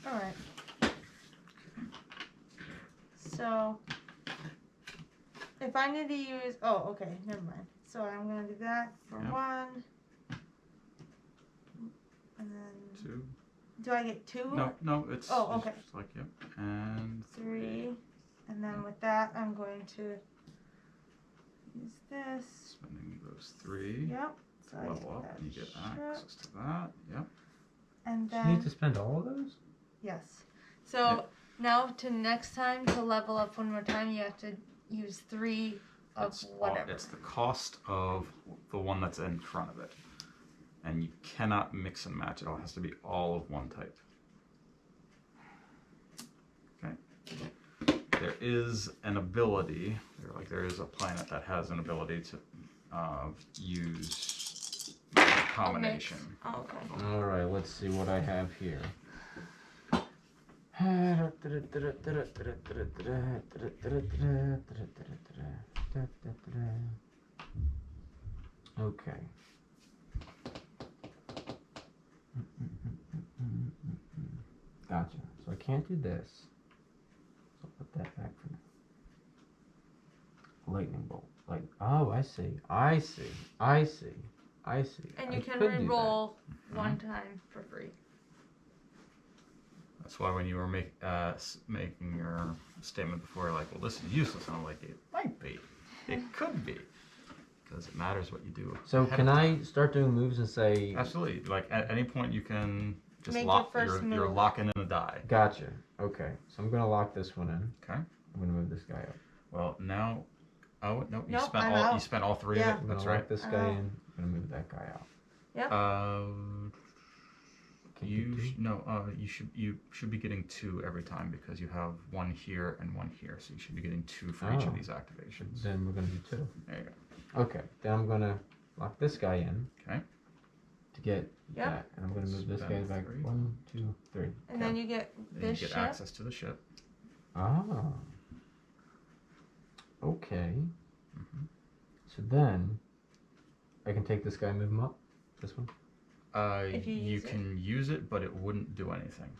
Speaker 2: All right. So, if I need to use, oh, okay, never mind. So I'm gonna do that for
Speaker 1: Yep.
Speaker 2: 1, and then
Speaker 1: 2.
Speaker 2: do I get 2?
Speaker 1: No, it's.
Speaker 2: Oh, okay.
Speaker 1: It's like, yep. And
Speaker 2: 3, and then with that, I'm going to use this.
Speaker 1: spending those 3.
Speaker 2: Yep. So I
Speaker 1: Level up,
Speaker 2: that
Speaker 1: and you get
Speaker 2: ship.
Speaker 1: access to that. Yep.
Speaker 2: And
Speaker 3: Do you
Speaker 2: then
Speaker 3: need to spend all of those?
Speaker 2: yes. So now to next time to level up one more time, you have to use 3 of whatever.
Speaker 1: It's the cost of the one that's in front of it. And you cannot mix and match. It all has to be all of one type. Okay. There is an ability, there is a planet that has an ability to use a combination.
Speaker 2: Oh, okay.
Speaker 3: All right, let's see what I have here. Okay. Gotcha. So I can't do this. So I'll put that back for now. Lightning bolt. Like, oh, I see.
Speaker 2: And you
Speaker 3: I
Speaker 2: can
Speaker 3: could do that.
Speaker 2: re-roll one time for free.
Speaker 1: That's why when you were making your statement before, you're like, well, this is useless. And I'm like, it might be. It could be. Because it matters what you do.
Speaker 3: So
Speaker 1: ahead
Speaker 3: can
Speaker 1: of
Speaker 3: I
Speaker 1: time.
Speaker 3: start doing moves and say...
Speaker 1: Absolutely. Like, at any point you can just
Speaker 2: Make
Speaker 1: lock,
Speaker 2: your first
Speaker 1: you're
Speaker 2: move.
Speaker 1: locking in a die.
Speaker 3: Gotcha. Okay. So I'm going to lock this one in.
Speaker 1: Okay.
Speaker 3: I'm going to move this guy up.
Speaker 1: Well, now, oh, no, you
Speaker 2: Nope,
Speaker 1: spent
Speaker 2: I'm
Speaker 1: all,
Speaker 2: out.
Speaker 1: you spent all 3
Speaker 2: Yeah.
Speaker 1: of
Speaker 3: I'm
Speaker 1: it.
Speaker 3: going
Speaker 1: That's
Speaker 3: to
Speaker 1: right.
Speaker 3: lock this guy in. I'm going to move that guy out.
Speaker 1: You should be getting 2 every time because you have 1 here and 1 here, so you should be getting 2 for each of these activations.
Speaker 3: Then we're going to do 2.
Speaker 1: There you go.
Speaker 3: Okay. Then I'm going to lock this guy in.
Speaker 1: Okay.
Speaker 3: To get that. And I'm going to move this guy
Speaker 1: Spend
Speaker 3: back.
Speaker 1: 3.
Speaker 3: 1, 2, 3.
Speaker 2: And then you get
Speaker 1: Then
Speaker 2: this
Speaker 1: you get
Speaker 2: ship.
Speaker 1: access to the ship.
Speaker 3: Ah. Okay.
Speaker 1: Mm-hmm.
Speaker 3: So then I can take this guy and move him up. This one.
Speaker 2: If you
Speaker 1: You
Speaker 2: use it.
Speaker 1: can use it, but it wouldn't do anything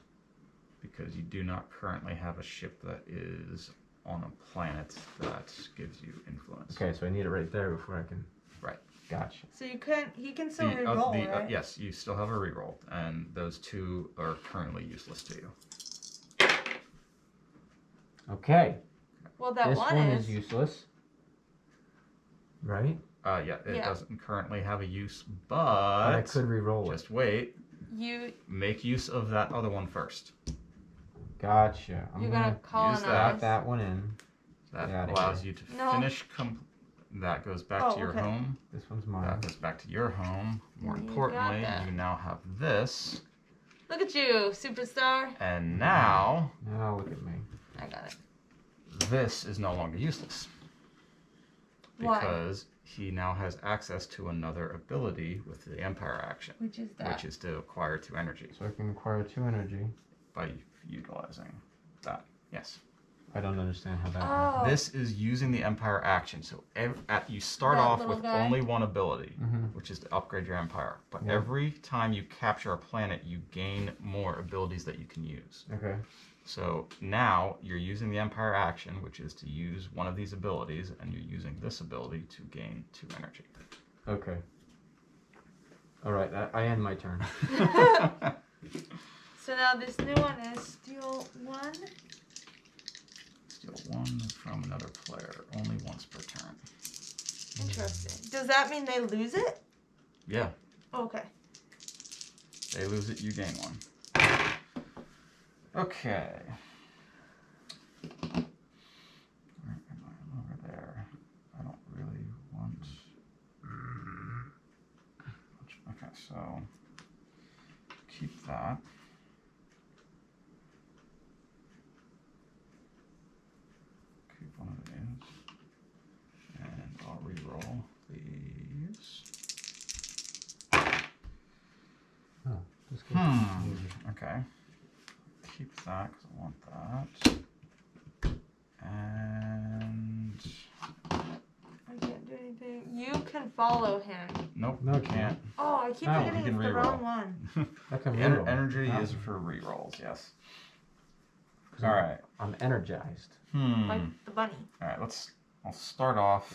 Speaker 1: because you do not currently have a ship that is on a planet that gives you influence.
Speaker 3: Okay, so I need it right there before I can.
Speaker 1: Right.
Speaker 3: Gotcha.
Speaker 2: So he can still re-roll, right?
Speaker 1: Yes, you still have a reroll, and those 2 are currently useless to you.
Speaker 3: Okay.
Speaker 2: Well, that
Speaker 3: this
Speaker 2: one
Speaker 3: is useless. Right?
Speaker 1: It
Speaker 2: Yeah.
Speaker 1: doesn't currently have a use,
Speaker 3: But I
Speaker 1: but
Speaker 3: could re-roll it.
Speaker 1: just wait.
Speaker 2: You
Speaker 1: Make use of that other one first.
Speaker 3: Gotcha. I'm
Speaker 2: You're
Speaker 3: gonna
Speaker 2: gonna colonize.
Speaker 1: use that.
Speaker 3: put that one in.
Speaker 1: That
Speaker 3: Get outta
Speaker 1: allows
Speaker 3: here.
Speaker 1: you to
Speaker 2: No.
Speaker 1: finish. That goes back to your
Speaker 2: okay.
Speaker 1: home.
Speaker 3: This one's mine.
Speaker 1: That goes back to your home. More
Speaker 2: You got
Speaker 1: importantly,
Speaker 2: that.
Speaker 1: you now have this.
Speaker 2: Look at you, superstar.
Speaker 1: And now,
Speaker 3: Now look at me.
Speaker 2: I got it.
Speaker 1: this is no longer useless.
Speaker 2: Why?
Speaker 1: Because he now has access to another ability with the Empire action.
Speaker 2: Which is that?
Speaker 1: Which is to acquire 2 energy
Speaker 3: So I can acquire 2 energy.
Speaker 1: by utilizing that. Yes.
Speaker 3: I don't understand how that
Speaker 2: Oh.
Speaker 3: happens.
Speaker 1: This is using the Empire action. So you start
Speaker 2: That
Speaker 1: off
Speaker 2: little
Speaker 1: with
Speaker 2: guy?
Speaker 1: only one ability,
Speaker 3: Mhm.
Speaker 1: which is to upgrade your Empire. But
Speaker 3: Yeah.
Speaker 1: every time you capture a planet, you gain more abilities that you can use.
Speaker 3: Okay.
Speaker 1: So now you're using the Empire action, which is to use one of these abilities, and you're using this ability to gain 2 energy.
Speaker 3: Okay. All right. I end my turn.
Speaker 2: So now this new one is steal 1.
Speaker 1: Steal 1 from another player, only once per turn.
Speaker 2: Interesting. Does that mean they lose it?
Speaker 1: Yeah,
Speaker 2: Okay.
Speaker 1: they lose it, you gain 1. Okay. Where am I? Over there. I don't really want. Okay, so keep that. Keep one of these. And I'll re-roll these.
Speaker 3: Oh, this goes
Speaker 1: Okay. Keep that because I want that. And
Speaker 2: I can't do anything. You can follow him.
Speaker 1: nope,
Speaker 3: No,
Speaker 1: you
Speaker 3: it
Speaker 1: can't.
Speaker 2: Oh, I keep
Speaker 3: Oh,
Speaker 2: forgetting
Speaker 1: you
Speaker 2: it's
Speaker 1: can
Speaker 2: the
Speaker 1: re-roll.
Speaker 2: wrong one.
Speaker 3: I can
Speaker 1: The
Speaker 3: reroll.
Speaker 1: energy
Speaker 3: Oh.
Speaker 1: is for re-rolls, yes. All right.
Speaker 3: I'm energized.
Speaker 2: Like the bunny.
Speaker 1: All right, I'll start off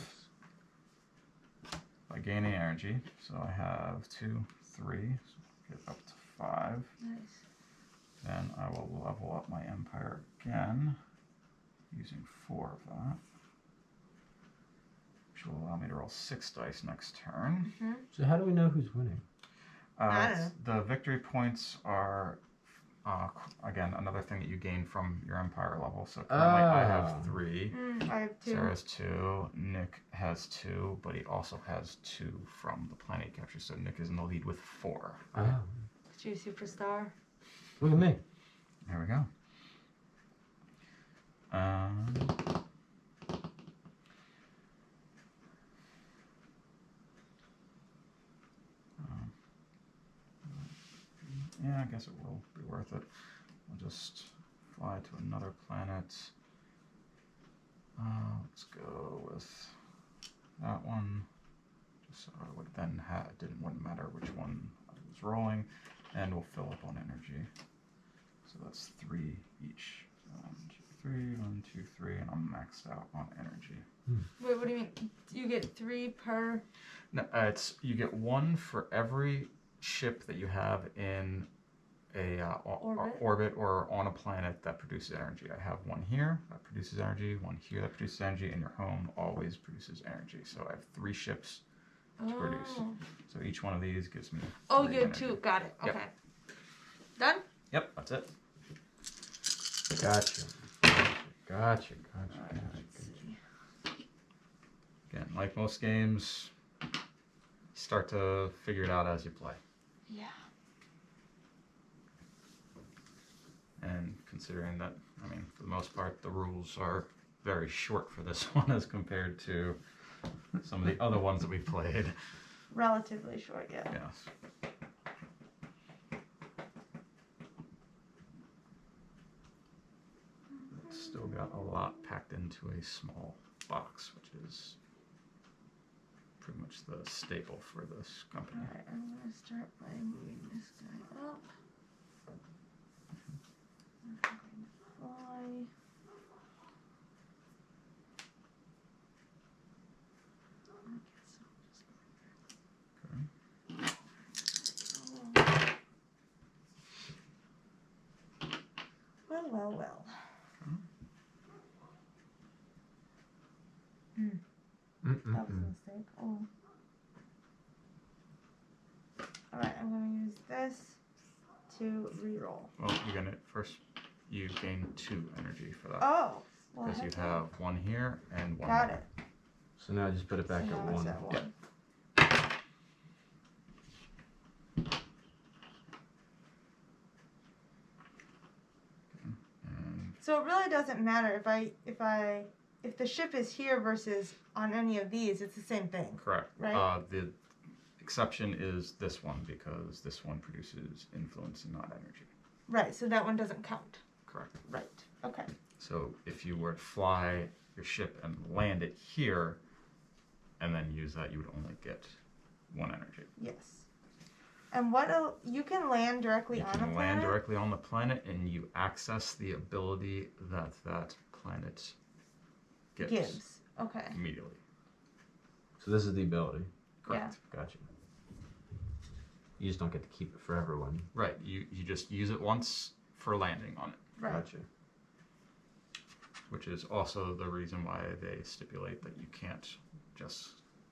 Speaker 1: by gaining energy. So I have 2, 3, so get up to 5.
Speaker 2: Nice.
Speaker 1: Then I will level up my Empire again, using 4 of that, which will allow me to roll 6 dice next turn.
Speaker 3: So how do we know who's winning?
Speaker 2: I don't know.
Speaker 1: The victory points are, again, another thing that you gain from your Empire level. So currently I have 3.
Speaker 2: I have 2.
Speaker 1: Sarah has 2. Nick has 2, but he also has 2 from the planet he captured. So Nick is in the lead with 4.
Speaker 3: Oh.
Speaker 2: You superstar.
Speaker 3: Look at me.
Speaker 1: There we go. Yeah, I guess it will be worth it. I'll just fly to another planet. Let's go with that one. Just so I would then wouldn't matter which one I was rolling, and we'll fill up on energy. So that's 3 each. 1, 2, 3, 1, 2, 3, and I'm maxed out on energy.
Speaker 2: Wait, what do you mean? You get 3 per.
Speaker 1: No, you get 1 for every ship that you have in a orbit or on a planet that produces energy. I have 1 here that produces energy, 1 here that produces energy, and your home always produces energy. So I have 3 ships to produce. So each one of these gives me.
Speaker 2: Oh,
Speaker 1: 3
Speaker 2: you have
Speaker 1: energy.
Speaker 2: 2. Got it.
Speaker 1: Yep.
Speaker 2: Okay. Done?
Speaker 1: Yep, that's it.
Speaker 3: Gotcha.
Speaker 1: Alright, again, like most games, you start to figure it out as you play.
Speaker 2: Yeah.
Speaker 1: And considering that, I mean, for the most part, the rules are very short for this one as compared to some of the other ones that we've played.
Speaker 2: Relatively short, yeah.
Speaker 1: Yes. It's still got a lot packed into a small box, which is pretty much the staple for this company.
Speaker 2: Alright, I'm gonna start by moving this guy up. I'm going to fly. Well. That was a mistake. Oh. Alright, I'm gonna use this to reroll.
Speaker 1: Well, you're gonna first you gain 2 energy for that.
Speaker 2: Oh. Well,
Speaker 1: Because you
Speaker 2: heck
Speaker 1: have 1 here and 1
Speaker 2: got
Speaker 1: there.
Speaker 2: it.
Speaker 3: So now just put it back
Speaker 2: So
Speaker 3: at
Speaker 2: now it's
Speaker 3: 1.
Speaker 2: at 1.
Speaker 1: Yeah. And
Speaker 2: So it really doesn't matter if the ship is here versus on any of these, it's the same thing.
Speaker 1: correct.
Speaker 2: Right.
Speaker 1: The exception is this one because this one produces influence and not energy.
Speaker 2: Right, so that one doesn't count.
Speaker 1: Correct.
Speaker 2: Right. Okay.
Speaker 1: So if you were to fly your ship and land it here and then use that, you would only get 1 energy.
Speaker 2: Yes. And you can land directly
Speaker 1: You
Speaker 2: on a
Speaker 1: can
Speaker 2: planet?
Speaker 1: land directly on the planet and you access the ability that that planet
Speaker 2: Gives. Okay.
Speaker 1: immediately.
Speaker 3: So this is the ability.
Speaker 1: Correct.
Speaker 3: Gotcha. You just don't get to keep it forever when.
Speaker 1: Right. You just use it once for landing on it.
Speaker 2: Right.
Speaker 3: Gotcha.
Speaker 1: Which is also the reason why they stipulate that you can't just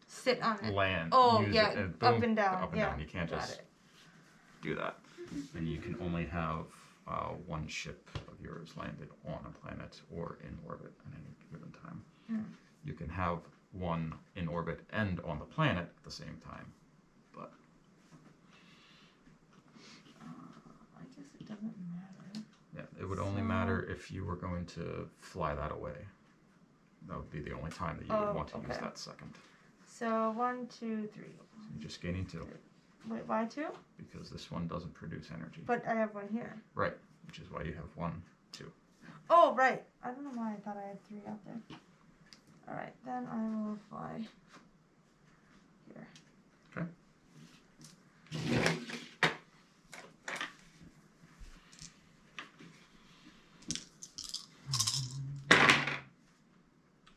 Speaker 2: Sit on it.
Speaker 1: land.
Speaker 2: Oh,
Speaker 1: use
Speaker 2: yeah.
Speaker 1: it and
Speaker 2: Up
Speaker 1: boom,
Speaker 2: and down.
Speaker 1: Up and
Speaker 2: yeah.
Speaker 1: down. You can't
Speaker 2: Got
Speaker 1: just
Speaker 2: it.
Speaker 1: do that. And you can only have 1 ship of yours landed on a planet or in orbit at any given time.
Speaker 2: Mm.
Speaker 1: You can have 1 in orbit and on the planet at the same time. But
Speaker 2: I guess it doesn't matter.
Speaker 1: yeah, it would only matter if you were going to fly that away. That would be the only time that you would want to use that second.
Speaker 2: So 1, 2, 3.
Speaker 1: So you're just gaining 2
Speaker 2: Wait, why 2?
Speaker 1: because this one doesn't produce energy.
Speaker 2: But I have 1 here.
Speaker 1: Right, which is why you have 1, 2.
Speaker 2: Oh, right. I don't know why I thought I had 3 out there. Alright, then I will fly here.
Speaker 1: Okay.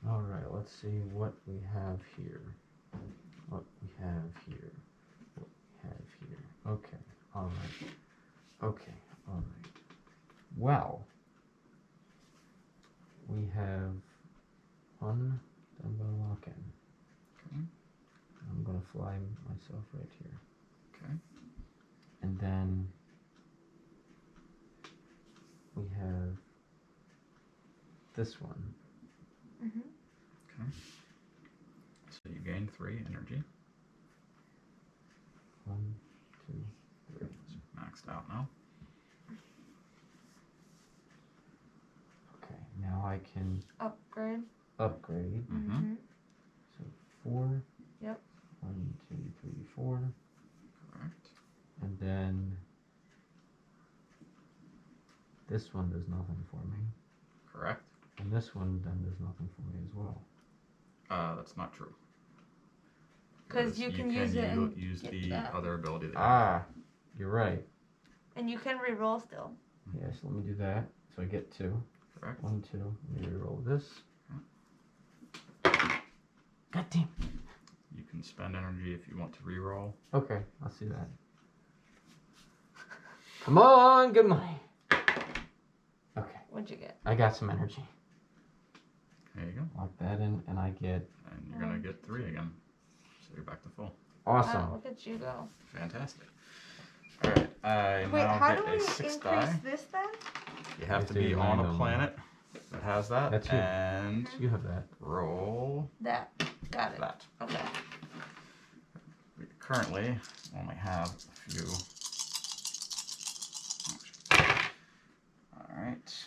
Speaker 3: All right, let's see what we have here. What we have here. What we have here. Okay, all right. Okay, all right. Well, we have 1 that I'm going to lock in.
Speaker 1: Okay.
Speaker 3: I'm going to fly myself right here.
Speaker 1: Okay.
Speaker 3: And then we have this one.
Speaker 2: Mm-hmm.
Speaker 1: Okay. So you gain 3 energy.
Speaker 3: 1, 2, 3.
Speaker 1: It's maxed out now.
Speaker 3: Okay, now I can
Speaker 2: Upgrade.
Speaker 3: upgrade.
Speaker 1: Mm-hmm.
Speaker 3: So 4.
Speaker 2: Yep.
Speaker 3: 1, 2, 3, 4.
Speaker 1: Correct.
Speaker 3: And then this one does nothing for me.
Speaker 1: Correct.
Speaker 3: And this one then does nothing for me as well.
Speaker 1: That's not true.
Speaker 2: Because you can use it and
Speaker 1: use
Speaker 2: get
Speaker 1: the
Speaker 2: that.
Speaker 1: other ability that you
Speaker 3: Ah, you're right.
Speaker 2: And you can re-roll still.
Speaker 3: Yeah, so let me do that. So I get 2.
Speaker 1: have. Correct.
Speaker 3: 1, 2. Let me reroll this. God damn.
Speaker 1: You can spend energy if you want to reroll.
Speaker 3: Okay, I'll see that. Come on, good money. Okay,
Speaker 2: What'd you get?
Speaker 3: I got some energy.
Speaker 1: There you go.
Speaker 3: Lock that in, and I get
Speaker 1: And you're going to get 3 again. So you're back to full.
Speaker 3: awesome.
Speaker 2: Wow, look at you go.
Speaker 1: Fantastic. Alright, I
Speaker 2: Wait,
Speaker 1: now
Speaker 2: how
Speaker 1: get
Speaker 2: do
Speaker 1: a
Speaker 2: we
Speaker 1: 6
Speaker 2: increase
Speaker 1: die.
Speaker 2: this then?
Speaker 1: You have
Speaker 3: If
Speaker 1: to
Speaker 3: they
Speaker 1: be on
Speaker 3: land
Speaker 1: a
Speaker 3: on
Speaker 1: planet that has that.
Speaker 3: That's you.
Speaker 1: And
Speaker 3: You have that.
Speaker 1: roll
Speaker 2: That. Got it.
Speaker 1: that.
Speaker 2: Okay.
Speaker 1: We currently only have a few. Alright.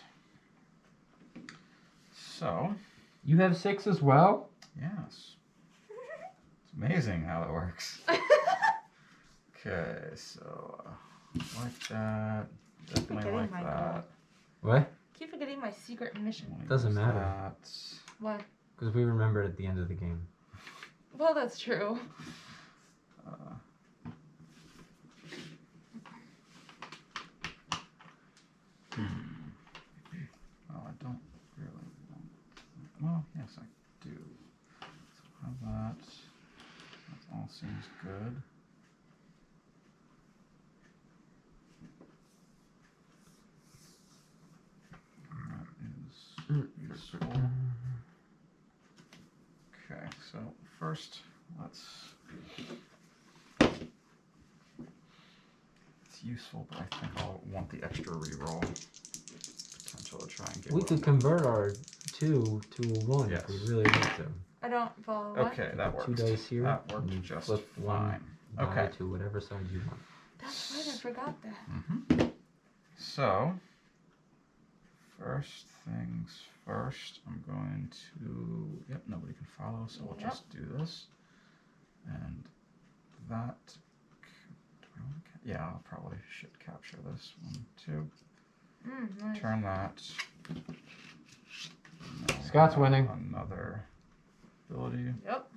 Speaker 1: So,
Speaker 3: You have 6 as well?
Speaker 1: yes. It's amazing how it works. Okay, so like that. Definitely
Speaker 2: forgetting
Speaker 1: like
Speaker 2: my
Speaker 1: that.
Speaker 2: goal.
Speaker 3: What?
Speaker 2: Keep forgetting my secret mission.
Speaker 1: Wanna
Speaker 3: Doesn't
Speaker 1: use
Speaker 3: matter.
Speaker 1: that.
Speaker 2: What?
Speaker 3: Because we remembered at the end of the game.
Speaker 2: Well, that's true.
Speaker 1: Oh, I don't really want. Well, yes, I do. So have that. That all seems good. That is useful. Okay, so first, let's. It's useful, but I think I'll want the extra reroll potential to try and get
Speaker 3: We
Speaker 1: what
Speaker 3: could
Speaker 1: I want.
Speaker 3: convert our 2 to a 1
Speaker 1: Yes.
Speaker 3: if we really want to.
Speaker 2: I don't follow what?
Speaker 1: Okay, that
Speaker 3: Put
Speaker 1: worked.
Speaker 3: 2 dice here.
Speaker 1: That worked
Speaker 3: and
Speaker 1: just
Speaker 3: flip
Speaker 1: fine.
Speaker 3: one die
Speaker 1: Okay.
Speaker 3: to whatever side you want.
Speaker 2: That's right, I forgot that.
Speaker 1: So, first things first, I'm going to, yep, nobody can follow, so we'll
Speaker 2: Yep.
Speaker 1: just do this. And that, do I want to, yeah, I'll probably should capture this 1, 2.
Speaker 2: Nice.
Speaker 1: Turn that. Now
Speaker 3: Scott's
Speaker 1: we'll have
Speaker 3: winning.
Speaker 1: Another ability.
Speaker 2: Yep.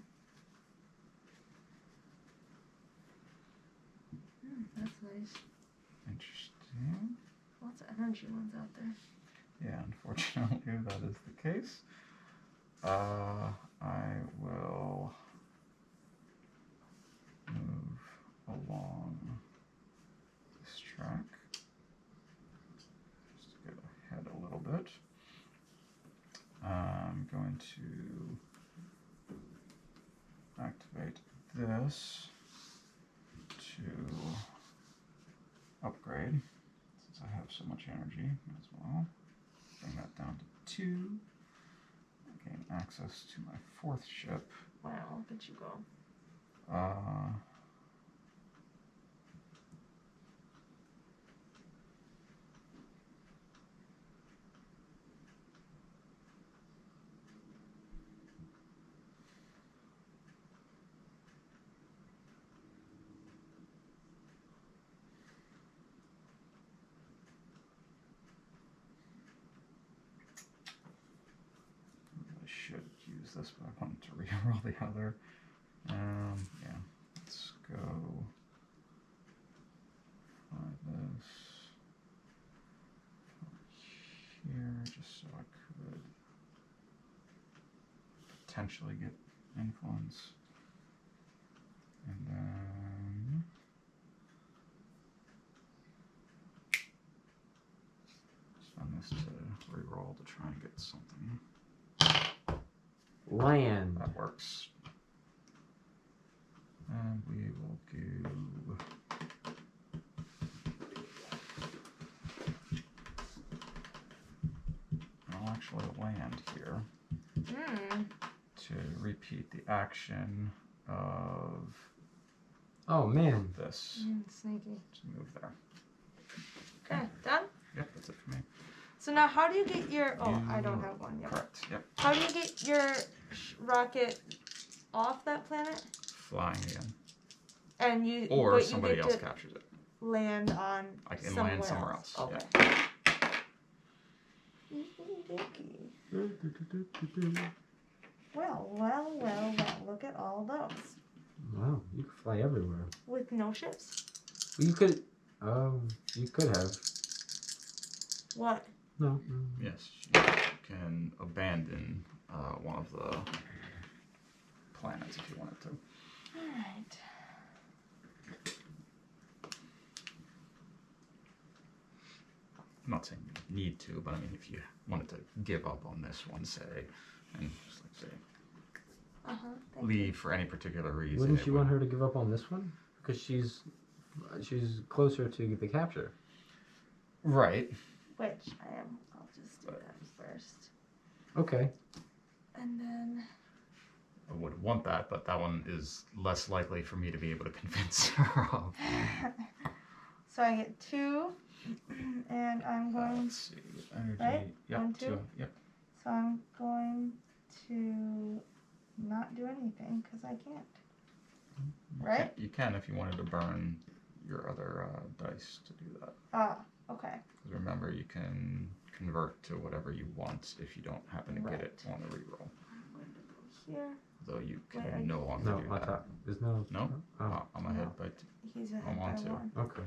Speaker 2: That's nice.
Speaker 1: Interesting.
Speaker 2: Lots of energy ones out there.
Speaker 1: Yeah, unfortunately that is the case. I will move along this track. Just to get ahead a little bit. I'm going to activate this to upgrade, since I have so much energy as well. Bring that down to 2. Gain access to my 4th ship.
Speaker 2: Wow, look at you go.
Speaker 1: I should use this, but I wanted to reroll the other. Yeah, let's go find this here, just so I could potentially get influence. And then spend this to reroll to try and get something.
Speaker 3: Land.
Speaker 1: That works. And we will do I'll actually land here to repeat the action of
Speaker 3: Oh man.
Speaker 1: this.
Speaker 2: Sneaky.
Speaker 1: Just move there.
Speaker 2: Okay, done?
Speaker 1: Yep, that's it for me.
Speaker 2: So now how do you get your... Oh, I
Speaker 1: You-
Speaker 2: don't have one yet.
Speaker 1: Correct. Yep.
Speaker 2: How do you get your rocket off that planet?
Speaker 1: Flying again.
Speaker 2: And you...
Speaker 1: Or
Speaker 2: but
Speaker 1: somebody
Speaker 2: you
Speaker 1: else
Speaker 2: get to
Speaker 1: captures it.
Speaker 2: land on
Speaker 1: I can land somewhere else.
Speaker 2: Okay.
Speaker 1: Yeah.
Speaker 2: Well, look at all those.
Speaker 3: Wow, you could fly everywhere.
Speaker 2: With no ships?
Speaker 3: You could have.
Speaker 2: What?
Speaker 3: No.
Speaker 1: Yes, you can abandon one of the planets if you wanted to.
Speaker 2: Alright.
Speaker 1: I'm not saying you need to, but I mean, if you wanted to give up on this one, say, and just like say, leave for any particular reason.
Speaker 3: Wouldn't you want her to give up on this one? Because she's closer to the capture.
Speaker 1: Right.
Speaker 2: Which I am. I'll just do that first.
Speaker 3: Okay.
Speaker 2: And then...
Speaker 1: I would want that, but that one is less likely for me to be able to convince her of.
Speaker 2: So I get 2, and I'm going...
Speaker 1: Let's see. Energy.
Speaker 2: Right?
Speaker 1: Yep.
Speaker 2: 1, 2.
Speaker 1: Yep.
Speaker 2: So I'm going to not do anything, because I can't. Right?
Speaker 1: You can if you wanted to burn your other dice to do that.
Speaker 2: Ah, okay.
Speaker 1: Because remember, you can convert to whatever you want if you don't happen to get it on the reroll.
Speaker 2: I'm going to go here.
Speaker 1: Though you can
Speaker 2: Wait,
Speaker 1: no longer
Speaker 3: No,
Speaker 1: do
Speaker 3: I
Speaker 1: that.
Speaker 3: thought there's no.
Speaker 1: No?
Speaker 3: Oh.
Speaker 1: I'm ahead by
Speaker 2: He's ahead
Speaker 1: I'm on
Speaker 2: by
Speaker 1: 2.
Speaker 2: 1.
Speaker 3: Okay.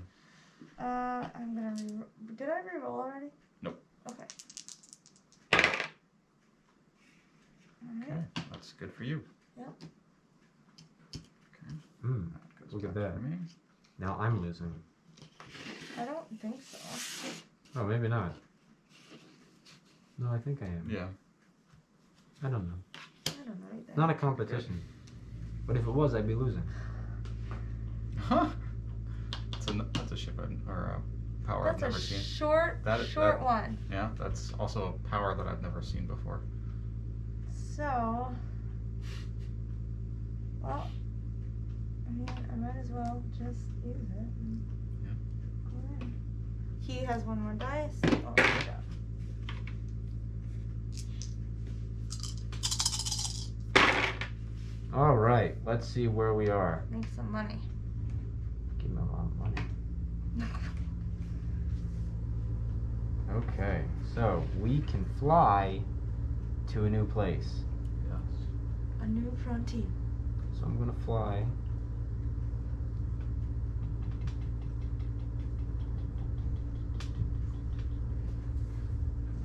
Speaker 2: I'm gonna re-roll. Did I re-roll already?
Speaker 1: Nope.
Speaker 2: Okay.
Speaker 1: Okay,
Speaker 2: Alright.
Speaker 1: that's good for you.
Speaker 2: Yep.
Speaker 1: Okay. That goes
Speaker 3: Look at
Speaker 1: back
Speaker 3: that.
Speaker 1: for me.
Speaker 3: Now I'm losing.
Speaker 2: I don't think so.
Speaker 3: Oh, maybe not. No, I think I am.
Speaker 1: Yeah.
Speaker 3: I don't know.
Speaker 2: I don't know either.
Speaker 3: Not a competition. But if it was, I'd be losing.
Speaker 1: Huh? That's a ship or a power
Speaker 2: That's
Speaker 1: I've never
Speaker 2: a
Speaker 1: seen.
Speaker 2: short
Speaker 1: That-
Speaker 2: one.
Speaker 1: Yeah, that's also a power that I've never seen before.
Speaker 2: So, well, I mean, I might as well just use it.
Speaker 1: Yeah.
Speaker 2: Go in. He has one more dice. Oh, good job.
Speaker 3: All right, let's see where we are.
Speaker 2: Make some money.
Speaker 3: Give me a lot of money. Okay, so we can fly to a new place.
Speaker 1: Yes.
Speaker 2: A new frontier.
Speaker 3: So I'm gonna fly.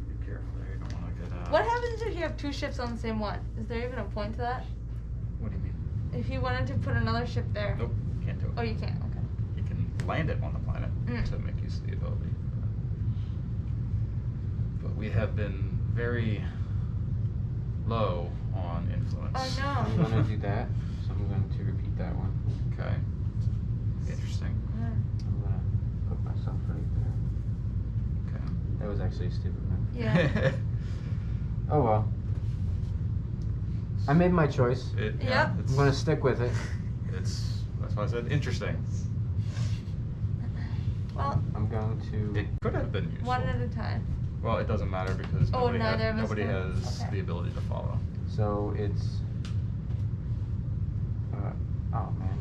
Speaker 1: Be careful there. You don't want to get.
Speaker 2: What happens if you have two ships on the same one? Is there even a point to that?
Speaker 1: What do you mean?
Speaker 2: If you wanted to put another ship there.
Speaker 1: Nope. Can't do it.
Speaker 2: Oh, you can't. Okay.
Speaker 1: You can land it on the planet
Speaker 2: Mm.
Speaker 1: to make use of the ability. But we have been very low on influence.
Speaker 2: Oh, no.
Speaker 3: I'm gonna do that. So I'm going to repeat that one.
Speaker 1: Okay. Interesting.
Speaker 3: I'm gonna put myself right there.
Speaker 1: Okay.
Speaker 3: That was actually a stupid move.
Speaker 2: Yeah.
Speaker 3: Oh well. I made my choice.
Speaker 2: Yep.
Speaker 3: I'm gonna stick with it.
Speaker 1: That's why I said interesting.
Speaker 2: Well,
Speaker 3: I'm going to.
Speaker 1: It could have been useful.
Speaker 2: one at a time.
Speaker 1: Well, it doesn't matter because
Speaker 2: Oh,
Speaker 1: nobody,
Speaker 2: neither of us
Speaker 1: nobody
Speaker 2: can.
Speaker 1: has
Speaker 2: Okay.
Speaker 1: the ability to follow.
Speaker 3: So it's. Oh man.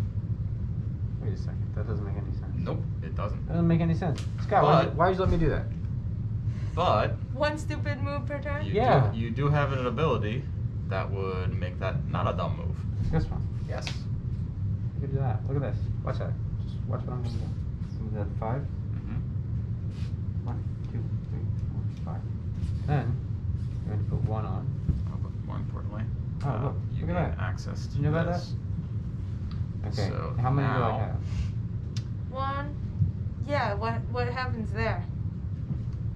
Speaker 3: Wait a second. That doesn't make any sense.
Speaker 1: Nope, it doesn't.
Speaker 3: That doesn't make any sense. Scott,
Speaker 1: But-
Speaker 3: why'd you let me do that?
Speaker 1: But
Speaker 2: One stupid move per turn?
Speaker 3: Yeah.
Speaker 1: you do have an ability that would make that not a dumb move.
Speaker 3: This one.
Speaker 1: Yes.
Speaker 3: You can do that. Look at this. Watch that. Just watch what I'm gonna do. I'm gonna do that 5.
Speaker 1: Mm-hmm.
Speaker 3: 1, 2, 3, 4, 5. Then you're going to put 1 on.
Speaker 1: But more importantly,
Speaker 3: Oh, look.
Speaker 1: you
Speaker 3: Look at
Speaker 1: gain
Speaker 3: that.
Speaker 1: access to
Speaker 3: Did you know about
Speaker 1: this.
Speaker 3: Okay.
Speaker 1: So
Speaker 3: How many do I
Speaker 1: now-
Speaker 3: have?
Speaker 2: One. Yeah, what happens there?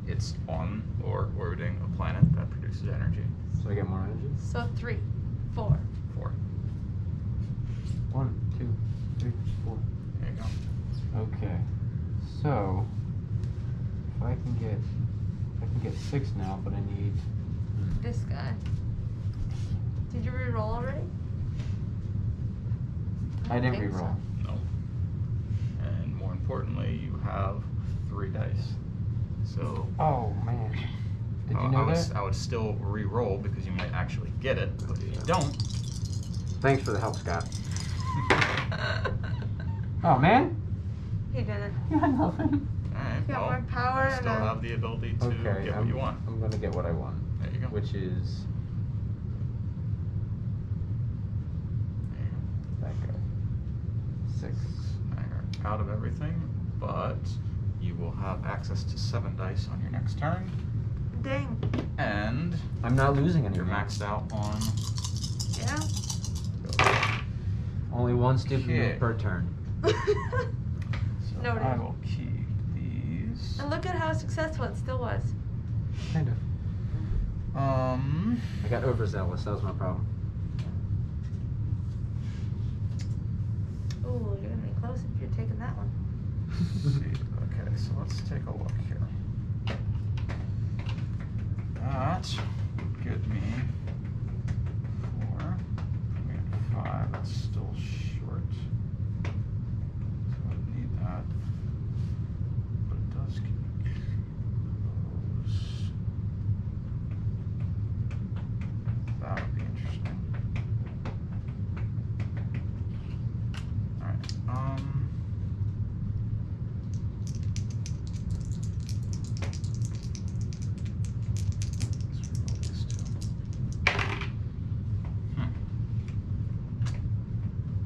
Speaker 1: It's on or orbiting a planet that produces energy.
Speaker 3: So I get more energy.
Speaker 2: So 3, 4.
Speaker 1: 4.
Speaker 3: 1, 2, 3, 4.
Speaker 1: There you go.
Speaker 3: Okay. So if I can get 6 now, but I need.
Speaker 2: This guy. Did you re-roll already?
Speaker 3: I didn't
Speaker 2: think
Speaker 3: re-roll.
Speaker 1: No. And more importantly, you have 3 dice. So
Speaker 3: Oh man. Did you know
Speaker 1: I would,
Speaker 3: that?
Speaker 1: I would still re-roll because you might actually get it, but if you don't,
Speaker 3: Thanks for the help, Scott. Oh man.
Speaker 2: He didn't.
Speaker 3: You had nothing.
Speaker 1: alright,
Speaker 2: Got
Speaker 1: well,
Speaker 2: more power
Speaker 1: you
Speaker 2: and
Speaker 1: still
Speaker 2: a...
Speaker 1: have the ability to
Speaker 3: Okay.
Speaker 1: get what you want.
Speaker 3: I'm gonna get what I want,
Speaker 1: There you go.
Speaker 3: which is
Speaker 1: There you
Speaker 3: that guy. 6.
Speaker 1: go. Now you're out of everything, but you will have access to 7 dice on your next turn,
Speaker 2: Dang.
Speaker 1: and
Speaker 3: I'm not losing any.
Speaker 1: you're maxed out on.
Speaker 2: Yeah.
Speaker 3: Only one stupid
Speaker 1: Okay.
Speaker 3: move per turn.
Speaker 1: So
Speaker 2: Noted.
Speaker 1: I will keep these.
Speaker 2: And look at how successful it still was.
Speaker 3: Kind of. I got overzealous. That was my problem.
Speaker 2: Ooh, you're gonna be close if you're taking that one.
Speaker 1: Let's see. Okay, so let's take a look here. That would get me 4. We got 5. That's still short. So I need that. But it does give me those. That would be interesting. Alright.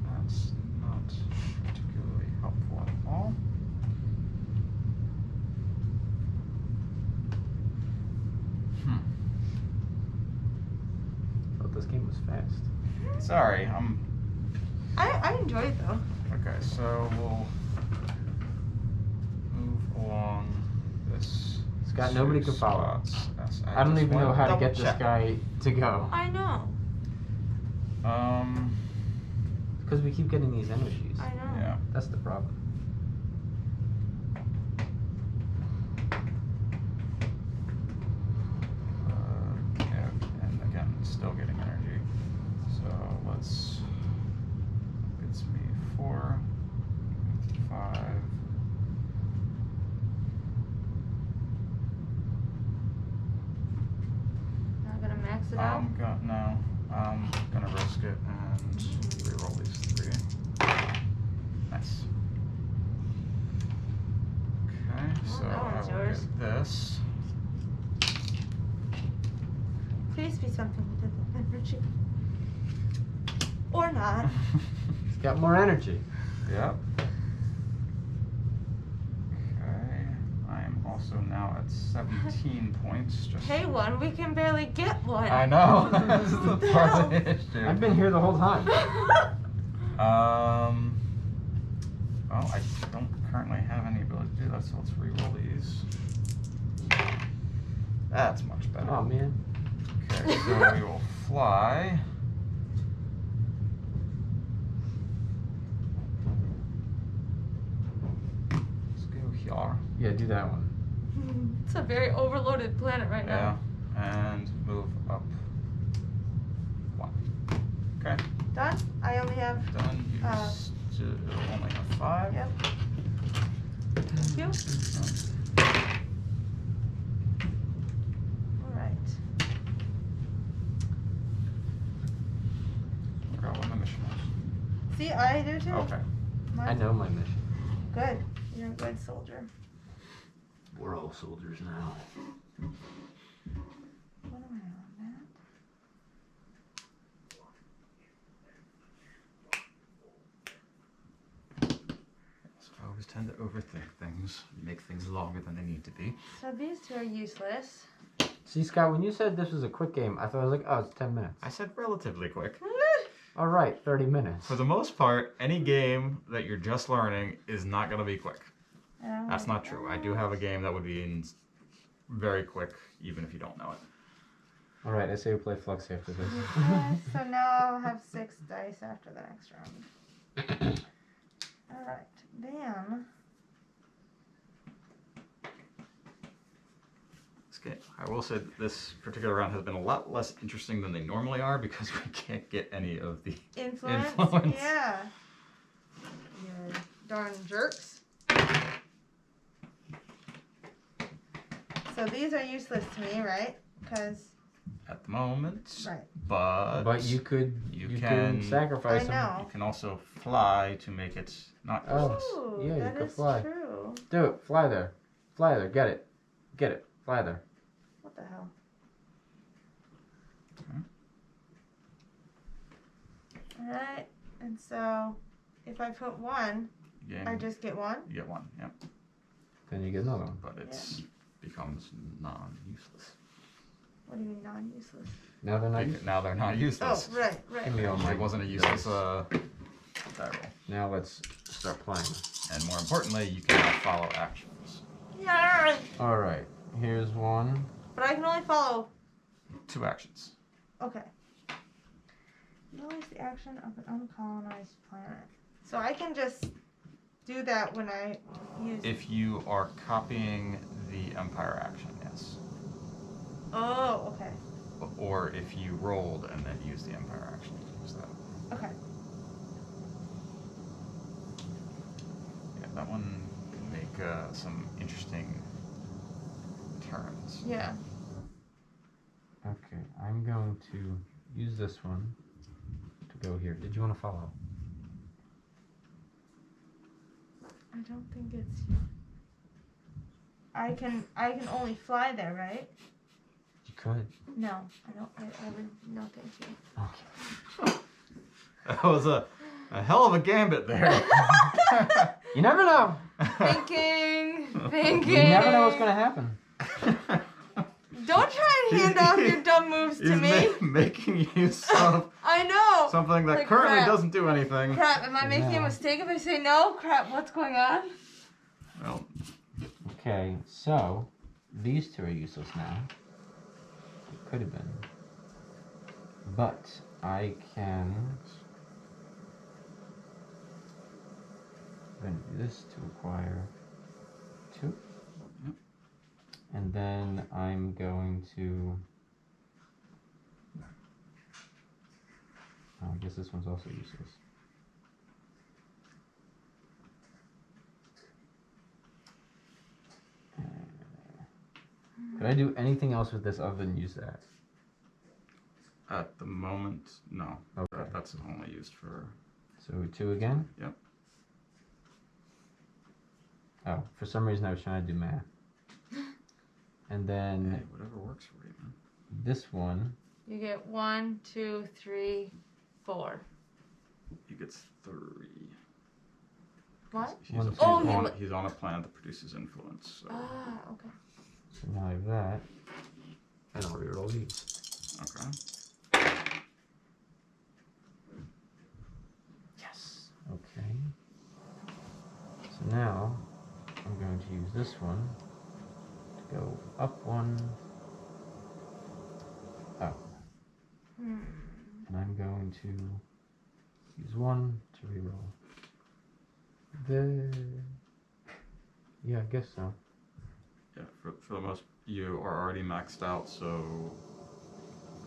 Speaker 1: That's not particularly helpful at all.
Speaker 3: Thought this game was fast.
Speaker 1: Sorry,
Speaker 2: I enjoy it though.
Speaker 1: okay, so we'll move along this.
Speaker 3: Scott, nobody can follow.
Speaker 1: spots. Yes,
Speaker 3: I don't
Speaker 1: just
Speaker 3: even know
Speaker 1: wanna
Speaker 3: how to
Speaker 1: double
Speaker 3: get this
Speaker 1: check.
Speaker 3: guy to go.
Speaker 2: I know.
Speaker 3: Because we keep getting these energies.
Speaker 2: I know.
Speaker 1: Yeah.
Speaker 3: That's the problem.
Speaker 2: now?
Speaker 1: No. I'm gonna risk it and reroll these 3. Nice. Okay, so
Speaker 2: that
Speaker 1: I
Speaker 2: one's
Speaker 1: will
Speaker 2: yours.
Speaker 1: get this.
Speaker 2: Please be something with the energy. Or not.
Speaker 3: It's got more energy.
Speaker 1: Yep. Okay. I am also now at 17 points. Just
Speaker 2: Hey, one, we can barely get one.
Speaker 1: I know. This is the
Speaker 2: What the
Speaker 1: part
Speaker 2: hell?
Speaker 1: of the issue.
Speaker 3: I've been here the whole time.
Speaker 1: Well, I don't currently have any ability to do that, so let's reroll these. That's much better.
Speaker 3: Oh man.
Speaker 1: Okay, so we will fly. Let's go here.
Speaker 3: Yeah, do that one.
Speaker 2: It's a very overloaded planet right
Speaker 1: Yeah,
Speaker 2: now.
Speaker 1: and move up 1. Okay,
Speaker 2: Done? I only have.
Speaker 1: done. You still only have 5.
Speaker 2: Yep. Thank you. Alright.
Speaker 1: I forgot what my mission was.
Speaker 2: See, I do too.
Speaker 1: Okay.
Speaker 3: I know my mission.
Speaker 2: Good. You're a good soldier.
Speaker 3: We're all soldiers now.
Speaker 2: What am I on, man?
Speaker 1: So I always tend to overthink things, make things longer than they need to be.
Speaker 2: So these 2 are useless.
Speaker 3: See, Scott, when you said this was a quick game, I thought I was like, oh, it's 10 minutes.
Speaker 1: I said relatively quick.
Speaker 3: All right, 30 minutes.
Speaker 1: For the most part, any game that you're just learning is not going to be quick.
Speaker 2: Oh
Speaker 1: That's
Speaker 2: my
Speaker 1: not true. I do have a game that would be very quick, even if you don't know it.
Speaker 3: All right, I say we play Flux after this.
Speaker 2: Okay, so now I'll have 6 dice after the next round. Alright, then.
Speaker 1: Okay. I will say that this particular round has been a lot less interesting than they normally are because we can't get any of the
Speaker 2: Influence?
Speaker 1: influence.
Speaker 2: Yeah. You darn jerks. So these are useless to me, right? Because.
Speaker 1: At the moment.
Speaker 2: Right.
Speaker 1: But
Speaker 3: you could
Speaker 1: can
Speaker 3: sacrifice
Speaker 2: I
Speaker 3: them.
Speaker 2: know.
Speaker 1: You can also fly to make it not useless.
Speaker 3: Oh,
Speaker 2: Ooh,
Speaker 3: yeah, you
Speaker 2: that
Speaker 3: could
Speaker 2: is
Speaker 3: fly.
Speaker 2: true.
Speaker 3: Do it. Fly there. Fly there. Get it. Get it. Fly there.
Speaker 2: What the hell? Alright, and so if I put 1, I just get 1?
Speaker 1: You get 1, yep.
Speaker 3: Then you get another one.
Speaker 1: But it becomes non-useless.
Speaker 2: What do you mean non-useless?
Speaker 3: Now they're not.
Speaker 1: Now they're not useless.
Speaker 2: Oh, right, right.
Speaker 3: Give me all my.
Speaker 1: It wasn't a useless die roll.
Speaker 3: Now let's start playing.
Speaker 1: And more importantly, you cannot follow actions.
Speaker 2: Yeah.
Speaker 3: All right. Here's one.
Speaker 2: But I can only follow.
Speaker 1: 2 actions.
Speaker 2: Okay. Utilize the action of an uncolonized planet. So I can just do that when I use.
Speaker 1: If you are copying the Empire action, yes.
Speaker 2: Oh, okay.
Speaker 1: Or if you rolled and then used the Empire action, you can use that.
Speaker 2: Okay.
Speaker 1: Yeah, that one can make some interesting turns.
Speaker 2: Yeah.
Speaker 3: Okay, I'm going to use this one to go here. Did you want to follow?
Speaker 2: I don't think it's. I can only fly there, right?
Speaker 3: You could.
Speaker 2: No, I don't. I would. No, thank you.
Speaker 3: Okay.
Speaker 1: That was a hell of a gambit there.
Speaker 3: You never know.
Speaker 2: Thinking.
Speaker 3: You never know what's gonna happen.
Speaker 2: Don't try and hand off your dumb moves to
Speaker 1: He's
Speaker 2: me.
Speaker 1: making use of
Speaker 2: I know.
Speaker 1: something that
Speaker 2: Like
Speaker 1: currently
Speaker 2: crap.
Speaker 1: doesn't do anything.
Speaker 2: Crap, am I making a
Speaker 3: No.
Speaker 2: mistake if I say no? Crap, what's going on?
Speaker 1: Well,
Speaker 3: Okay, so these 2 are useless now. It could have been. But I can. I'm going to do this to acquire 2.
Speaker 1: Yep.
Speaker 3: And then I'm going to. Oh, I guess this one's also useless. Could I do anything else with this other than use that?
Speaker 1: At the moment, no.
Speaker 3: Okay.
Speaker 1: That's only used for...
Speaker 3: So 2 again?
Speaker 1: Yep.
Speaker 3: Oh, for some reason I was trying to do math. And then
Speaker 1: Hey, whatever works for you, man.
Speaker 3: this one.
Speaker 2: You get 1, 2, 3, 4.
Speaker 1: He gets 3.
Speaker 2: What?
Speaker 1: He's,
Speaker 3: One,
Speaker 1: he's,
Speaker 3: two,
Speaker 1: on, he's on a planet that produces influence. So.
Speaker 2: Ah, okay.
Speaker 3: So now I have that. And I'll reroll these.
Speaker 1: Okay.
Speaker 3: Yes. Okay. So now I'm going to use this one to go up 1, up.
Speaker 2: Hmm.
Speaker 3: And I'm going to use 1 to reroll. Yeah, I guess so.
Speaker 1: Yeah, for the most, you are already maxed out, so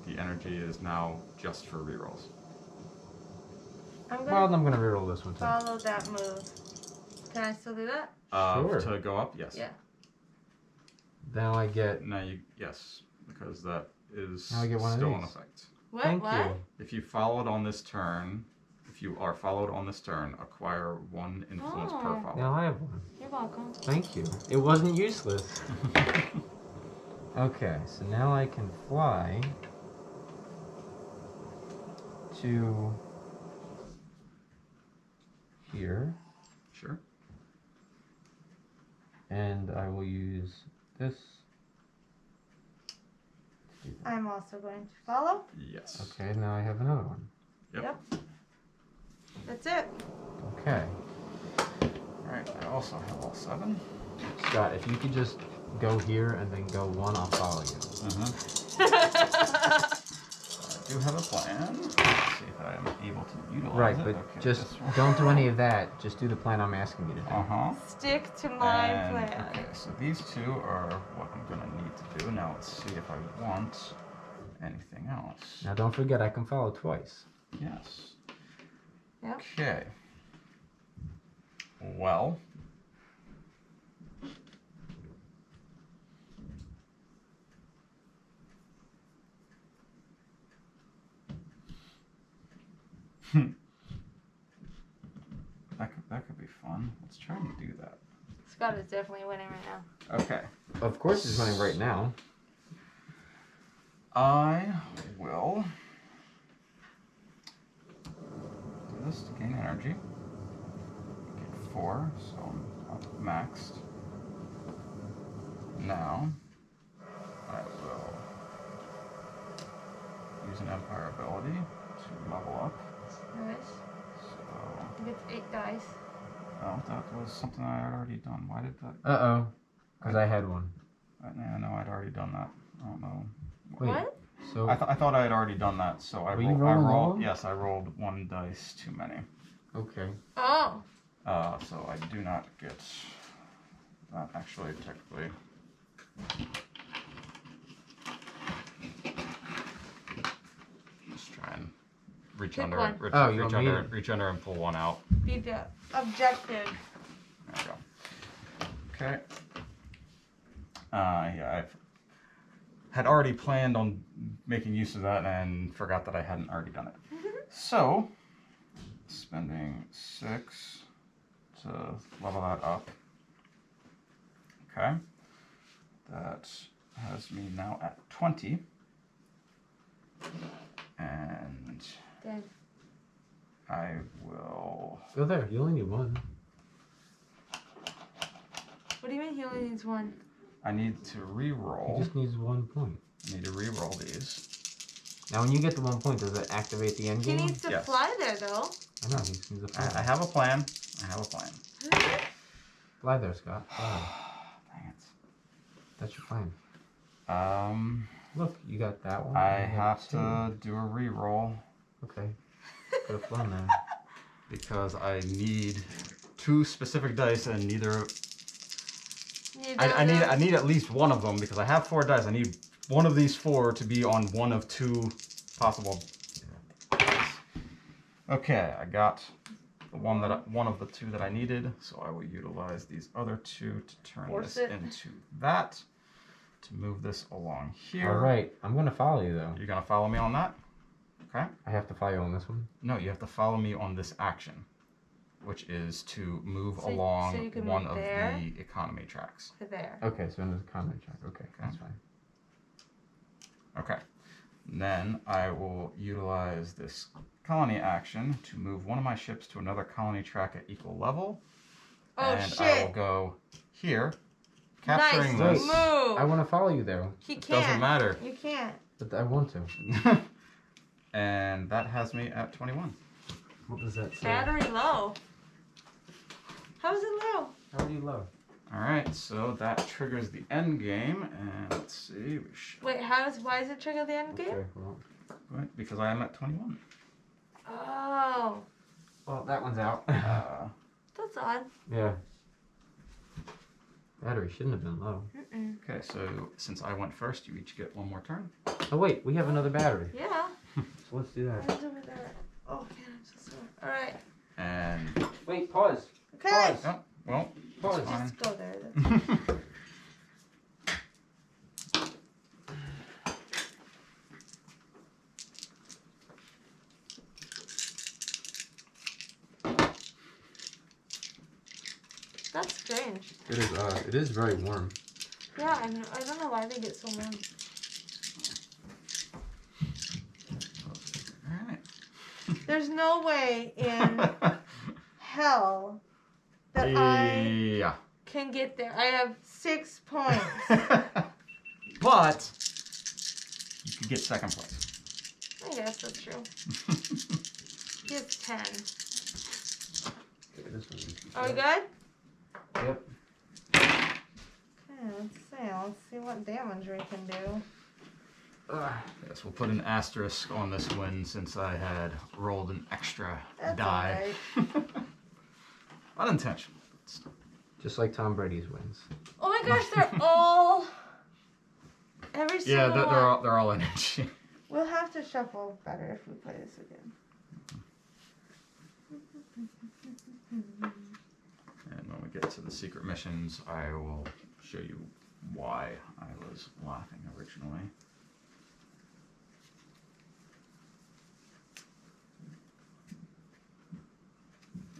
Speaker 1: the energy is now just for rerolls.
Speaker 2: I'm
Speaker 3: Well,
Speaker 2: gonna
Speaker 3: I'm going to reroll this one too.
Speaker 2: follow that move. Can I still do that?
Speaker 3: Sure.
Speaker 1: To go up, yes.
Speaker 2: Yeah.
Speaker 3: Now I get.
Speaker 1: Now yes, because that is
Speaker 3: Now I get one of
Speaker 1: still in
Speaker 3: these.
Speaker 1: effect.
Speaker 2: What?
Speaker 3: Thank
Speaker 2: what?
Speaker 3: you.
Speaker 1: If you followed on this turn, if you are followed on this turn, acquire 1 influence per
Speaker 2: Oh.
Speaker 1: follow.
Speaker 3: Now I have 1.
Speaker 2: You're welcome.
Speaker 3: Thank you. It wasn't useless. Okay, so now I can fly to here,
Speaker 1: Sure.
Speaker 3: and I will use this. to do that.
Speaker 2: I'm also going to follow.
Speaker 1: Yes.
Speaker 3: Okay, now I have another one.
Speaker 1: Yep.
Speaker 2: That's it.
Speaker 3: Okay,
Speaker 1: Alright, I also have all 7.
Speaker 3: Scott, if you could just go here and then go 1, I'll follow you.
Speaker 1: I do have a plan. Let's see if I am able to utilize
Speaker 3: Right,
Speaker 1: it.
Speaker 3: but
Speaker 1: Okay,
Speaker 3: just
Speaker 1: this one.
Speaker 3: don't do any of that. Just do the plan I'm asking you to do.
Speaker 1: Uh-huh.
Speaker 2: Stick to my
Speaker 1: And,
Speaker 2: plan.
Speaker 1: okay, so these 2 are what I'm going to need to do. Now let's see if I want anything else.
Speaker 3: Now don't forget I can follow twice.
Speaker 1: Yes.
Speaker 2: Yep.
Speaker 1: Okay. Well. That could be fun. Let's try and do that.
Speaker 2: Scott is definitely winning right now.
Speaker 1: Okay.
Speaker 3: Of course he's running right now.
Speaker 1: I will do this to gain energy. Get 4, so I'm up maxed. Now I will use an Empire ability to level up.
Speaker 2: Nice.
Speaker 1: So,
Speaker 2: It gets 8 dice.
Speaker 1: oh, that was something I had already done. Why did that?
Speaker 3: Uh-oh. Because I had 1.
Speaker 1: I know I'd already done that. I don't know.
Speaker 3: Wait.
Speaker 2: What?
Speaker 3: So
Speaker 1: I thought I had already done that, so I
Speaker 3: Were you
Speaker 1: rolled.
Speaker 3: rolling all of them?
Speaker 1: Yes, I rolled 1 dice too many.
Speaker 3: okay.
Speaker 2: Oh.
Speaker 1: So I do not get that actually technically. Just try and reach
Speaker 2: Pick
Speaker 1: under,
Speaker 2: one.
Speaker 3: You want me to-
Speaker 1: reach under and pull 1 out.
Speaker 2: Be the objective.
Speaker 1: There we go. Okay. Yeah, I've had already planned on making use of that and forgot that I hadn't already done it. So, spending 6 to level that up. Okay. That has me now at 20. And
Speaker 2: Dead.
Speaker 1: I will...
Speaker 3: Go there. You only need 1.
Speaker 2: What do you mean he only needs 1?
Speaker 1: I need to
Speaker 3: He
Speaker 1: re-roll.
Speaker 3: just needs 1 point.
Speaker 1: I need to re-roll these.
Speaker 3: Now, when you get to 1 point, does it activate the end
Speaker 2: He
Speaker 3: game?
Speaker 2: needs to
Speaker 1: Yes.
Speaker 2: fly there though.
Speaker 3: I know. He just needs to fly.
Speaker 1: I have a plan. I have a plan.
Speaker 3: Fly there, Scott. Fly.
Speaker 1: Dang it.
Speaker 3: That's your plan.
Speaker 1: Um,
Speaker 3: Look, you got that one.
Speaker 1: I
Speaker 3: and you
Speaker 1: have
Speaker 3: two.
Speaker 1: to do a re-roll
Speaker 3: Okay. Could have flown there.
Speaker 1: because I need 2 specific dice and neither.
Speaker 2: You
Speaker 1: I
Speaker 2: don't
Speaker 1: need at least one of them because I have 4 dice. I need one of these 4 to be on one of 2 possible. Okay, I got the one of the 2 that I needed, so I will utilize these other 2 to turn
Speaker 2: Force
Speaker 1: this
Speaker 2: it.
Speaker 1: into that to move this along here.
Speaker 3: All right. I'm going to follow you, though.
Speaker 1: You're gonna follow me on that? Okay.
Speaker 3: I have to follow you on this one.
Speaker 1: No, you have to follow me on this action, which is to move
Speaker 2: So
Speaker 1: along
Speaker 2: you can
Speaker 1: one
Speaker 2: move
Speaker 1: of
Speaker 2: there?
Speaker 1: the economy tracks.
Speaker 2: To there.
Speaker 3: Okay, so in the comment track. Okay, that's fine.
Speaker 1: Okay. And then I will utilize this colony action to move one of my ships to another colony track at equal level.
Speaker 2: Oh
Speaker 1: and
Speaker 2: shit!
Speaker 1: I will go here, capturing
Speaker 2: Nice
Speaker 1: this.
Speaker 2: move.
Speaker 3: I want to follow you there,
Speaker 2: He
Speaker 1: It
Speaker 2: can't.
Speaker 1: doesn't matter.
Speaker 2: You can't.
Speaker 3: but I want to.
Speaker 1: And that has me at 21.
Speaker 3: What does that say?
Speaker 2: Battery low. How is it low?
Speaker 3: How are you low?
Speaker 1: All right, so that triggers the end game, and let's see.
Speaker 2: Wait, why does it trigger the end game?
Speaker 3: Okay, well.
Speaker 1: Right, because I am at 21.
Speaker 2: Oh,
Speaker 3: Well, that one's out.
Speaker 2: that's odd.
Speaker 3: Yeah. Battery shouldn't have been low.
Speaker 2: Mm-mm.
Speaker 1: Okay, so since I went first, you each get one more turn.
Speaker 3: Oh wait, we have another battery.
Speaker 2: Yeah.
Speaker 3: So let's do that.
Speaker 2: What's over there? Oh man, I'm so sore. All right.
Speaker 1: And
Speaker 3: Wait, pause.
Speaker 2: Okay.
Speaker 3: Pause.
Speaker 1: oh, well,
Speaker 3: Pause.
Speaker 1: that's fine.
Speaker 2: Just go there. Then. That's strange.
Speaker 3: It is very warm.
Speaker 2: Yeah, I don't know why they get so warm.
Speaker 1: All right.
Speaker 2: There's no way in hell that I
Speaker 1: Yeah.
Speaker 2: can get there. I have 6 points.
Speaker 1: But you could get second place.
Speaker 2: I guess that's true. He has 10.
Speaker 3: Okay, this one needs to be
Speaker 2: Are we
Speaker 3: shut.
Speaker 2: good?
Speaker 3: Yep.
Speaker 2: Okay, let's see what damage we can do.
Speaker 1: Yes, we'll put an asterisk on this win since I had rolled an extra
Speaker 2: That's
Speaker 1: die. Unintentional. But still.
Speaker 3: Just like Tom Brady's wins.
Speaker 2: Oh my gosh, they're all... Every single
Speaker 1: Yeah,
Speaker 2: one.
Speaker 1: they're all energy.
Speaker 2: We'll have to shuffle better if we play this again.
Speaker 1: And when we get to the secret missions, I will show you why I was laughing originally.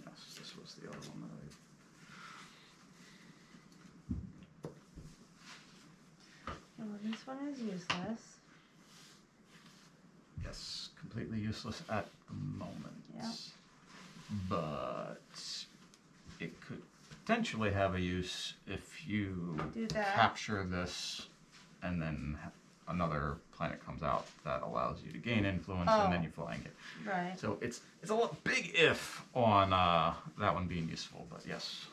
Speaker 1: Yes, this was the other one that
Speaker 2: Oh, this one is useless.
Speaker 1: yes, completely useless at the moment.
Speaker 2: Yeah.
Speaker 1: But it could potentially have a use if you
Speaker 2: Do that.
Speaker 1: capture this and then another planet comes out that allows you to gain influence and then
Speaker 2: Oh.
Speaker 1: you flank it.
Speaker 2: Right.
Speaker 1: So it's a big if on that one being useful, but yes,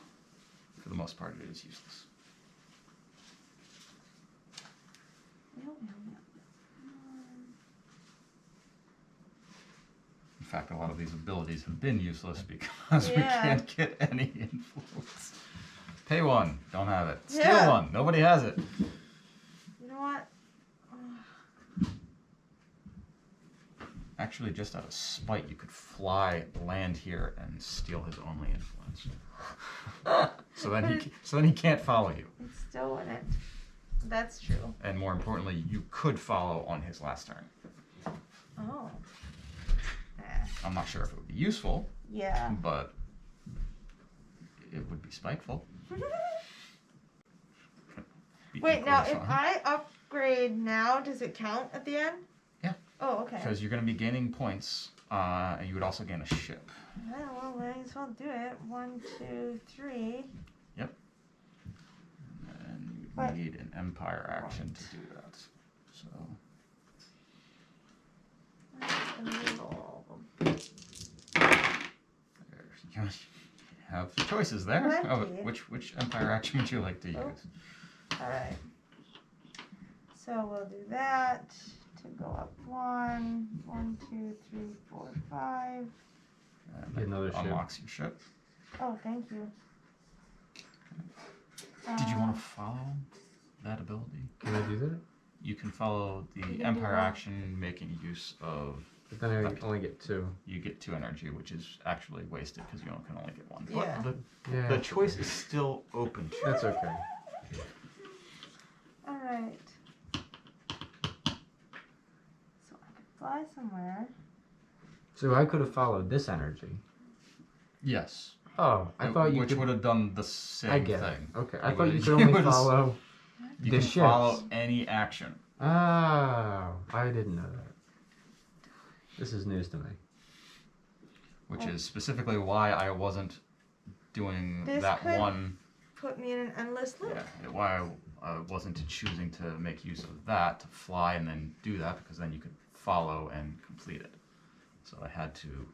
Speaker 1: for the most part it is useless. In fact, a lot of these abilities have been useless because we
Speaker 2: Yeah.
Speaker 1: can't get any influence. Pay one, don't have it. Steal
Speaker 2: Yeah.
Speaker 1: one, nobody has it.
Speaker 2: You know what?
Speaker 1: Actually, just out of spite, you could fly, land here, and steal his only influence. so then he can't follow you.
Speaker 2: It's still in it. That's true.
Speaker 1: And more importantly, you could follow on his last turn.
Speaker 2: Oh.
Speaker 1: I'm not sure if it would be useful,
Speaker 2: Yeah.
Speaker 1: but it would be spiteful. Be
Speaker 2: Wait, now
Speaker 1: equally
Speaker 2: if
Speaker 1: fun.
Speaker 2: I upgrade now, does it count at the end?
Speaker 1: Yeah.
Speaker 2: Oh, okay.
Speaker 1: Because you're going to be gaining points, and you would also gain a ship.
Speaker 2: Yeah, well, might as well do it. 1, 2, 3.
Speaker 1: And you
Speaker 2: But-
Speaker 1: need an empire action to do that. So there, you have choices there. Oh,
Speaker 2: Plenty.
Speaker 1: which empire action would you like to use?
Speaker 2: Oh. Alright. So we'll do that to go up 1, 1, 2, 3, 4, 5.
Speaker 1: And
Speaker 3: Get another ship.
Speaker 1: unlocks your ship.
Speaker 2: Oh, thank you.
Speaker 1: Did you want to follow that ability?
Speaker 3: Can I do that?
Speaker 1: You can follow
Speaker 2: You
Speaker 1: the
Speaker 2: can do
Speaker 1: empire
Speaker 2: what?
Speaker 1: action, making use of.
Speaker 3: But then I only get 2.
Speaker 1: You get 2 energy, which is actually wasted because you can only get 1.
Speaker 2: Yeah.
Speaker 1: But
Speaker 3: Yeah.
Speaker 1: the choice is still open to you.
Speaker 3: That's okay.
Speaker 2: Alright. So I can fly somewhere.
Speaker 3: So I could have followed this energy.
Speaker 1: Yes.
Speaker 3: Oh, I thought you
Speaker 1: Which
Speaker 3: could...
Speaker 1: would have done the same
Speaker 3: I get
Speaker 1: thing.
Speaker 3: it. Okay, I
Speaker 1: You
Speaker 3: thought you
Speaker 1: would've-
Speaker 3: could only
Speaker 1: would've-
Speaker 3: follow
Speaker 1: You
Speaker 3: the
Speaker 1: can
Speaker 3: ships.
Speaker 1: follow any action.
Speaker 3: Oh, I didn't know that. This is news to me.
Speaker 1: Which is specifically why I wasn't doing
Speaker 2: This
Speaker 1: that
Speaker 2: could-
Speaker 1: one.
Speaker 2: Put me in an endless loop.
Speaker 1: Yeah, why I wasn't choosing to make use of that to fly and then do that, because then you could follow and complete it. So I had to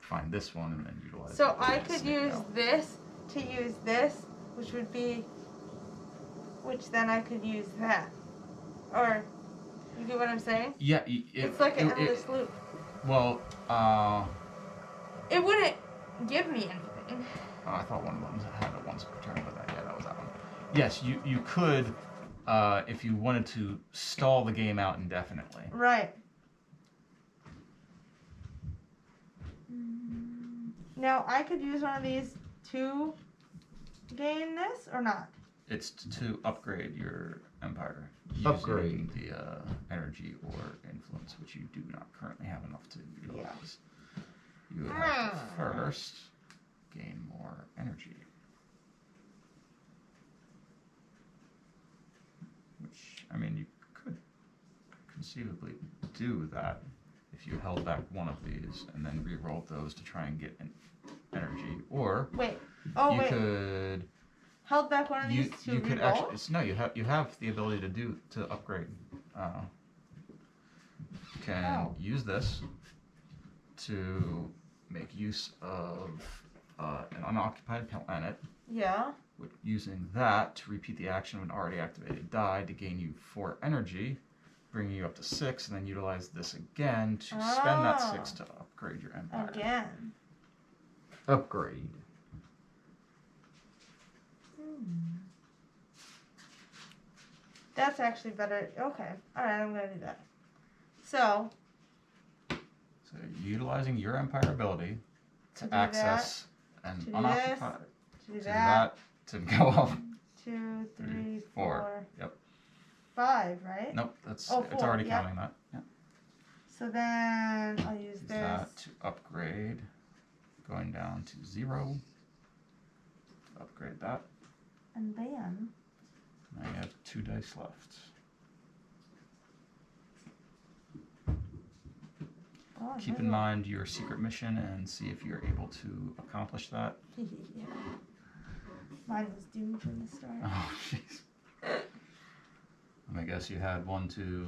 Speaker 1: find this one and then utilize
Speaker 2: So
Speaker 1: it.
Speaker 2: I could use this to use this, which would be, which then I could use that. Or, you get what I'm saying?
Speaker 1: Yeah,
Speaker 2: It's like an endless loop.
Speaker 1: Well,
Speaker 2: It wouldn't give me anything.
Speaker 1: oh, I thought one of them had a once per turn, but that was that one. Yes, you could, if you wanted to stall the game out indefinitely.
Speaker 2: Right. Now, I could use one of these to gain this, or not?
Speaker 1: It's to upgrade your empire.
Speaker 3: Upgrade.
Speaker 1: Using the energy or influence, which you do not currently have enough to utilize. You would have to first gain more energy. Which, I mean, you could conceivably do that if you held back one of these and then re-rolled those to try and get an energy. Or
Speaker 2: Wait. Oh,
Speaker 1: you
Speaker 2: wait.
Speaker 1: could...
Speaker 2: Held back one of these to
Speaker 1: you could
Speaker 2: re-roll?
Speaker 1: actually you have the ability to upgrade. You can use this to make use of an unoccupied planet.
Speaker 2: Yeah.
Speaker 1: With using that to repeat the action of an already activated die to gain you 4 energy, bringing you up to 6, and then utilize this again to spend that 6 to upgrade your empire.
Speaker 2: Again.
Speaker 3: Upgrade.
Speaker 2: That's actually better. Okay. Alright, I'm going to do that. So
Speaker 1: utilizing your empire ability to
Speaker 2: do
Speaker 1: access an
Speaker 2: to do
Speaker 1: unoccupied.
Speaker 2: to do
Speaker 1: To
Speaker 2: that.
Speaker 1: to go up.
Speaker 2: 2, 3,
Speaker 1: 4.
Speaker 2: 4.
Speaker 1: Yep.
Speaker 2: 5, right?
Speaker 1: Nope, it's
Speaker 2: 4,
Speaker 1: already
Speaker 2: yeah.
Speaker 1: counting that. Yeah.
Speaker 2: So then I'll use
Speaker 1: Use
Speaker 2: this.
Speaker 1: that to upgrade, going down to 0. To upgrade that.
Speaker 2: And then
Speaker 1: Now you have 2 dice left. Keep in mind your secret mission and see if you're able to accomplish that.
Speaker 2: Yeah. Mine was doomed from the start.
Speaker 1: Oh, jeez. I guess you had one to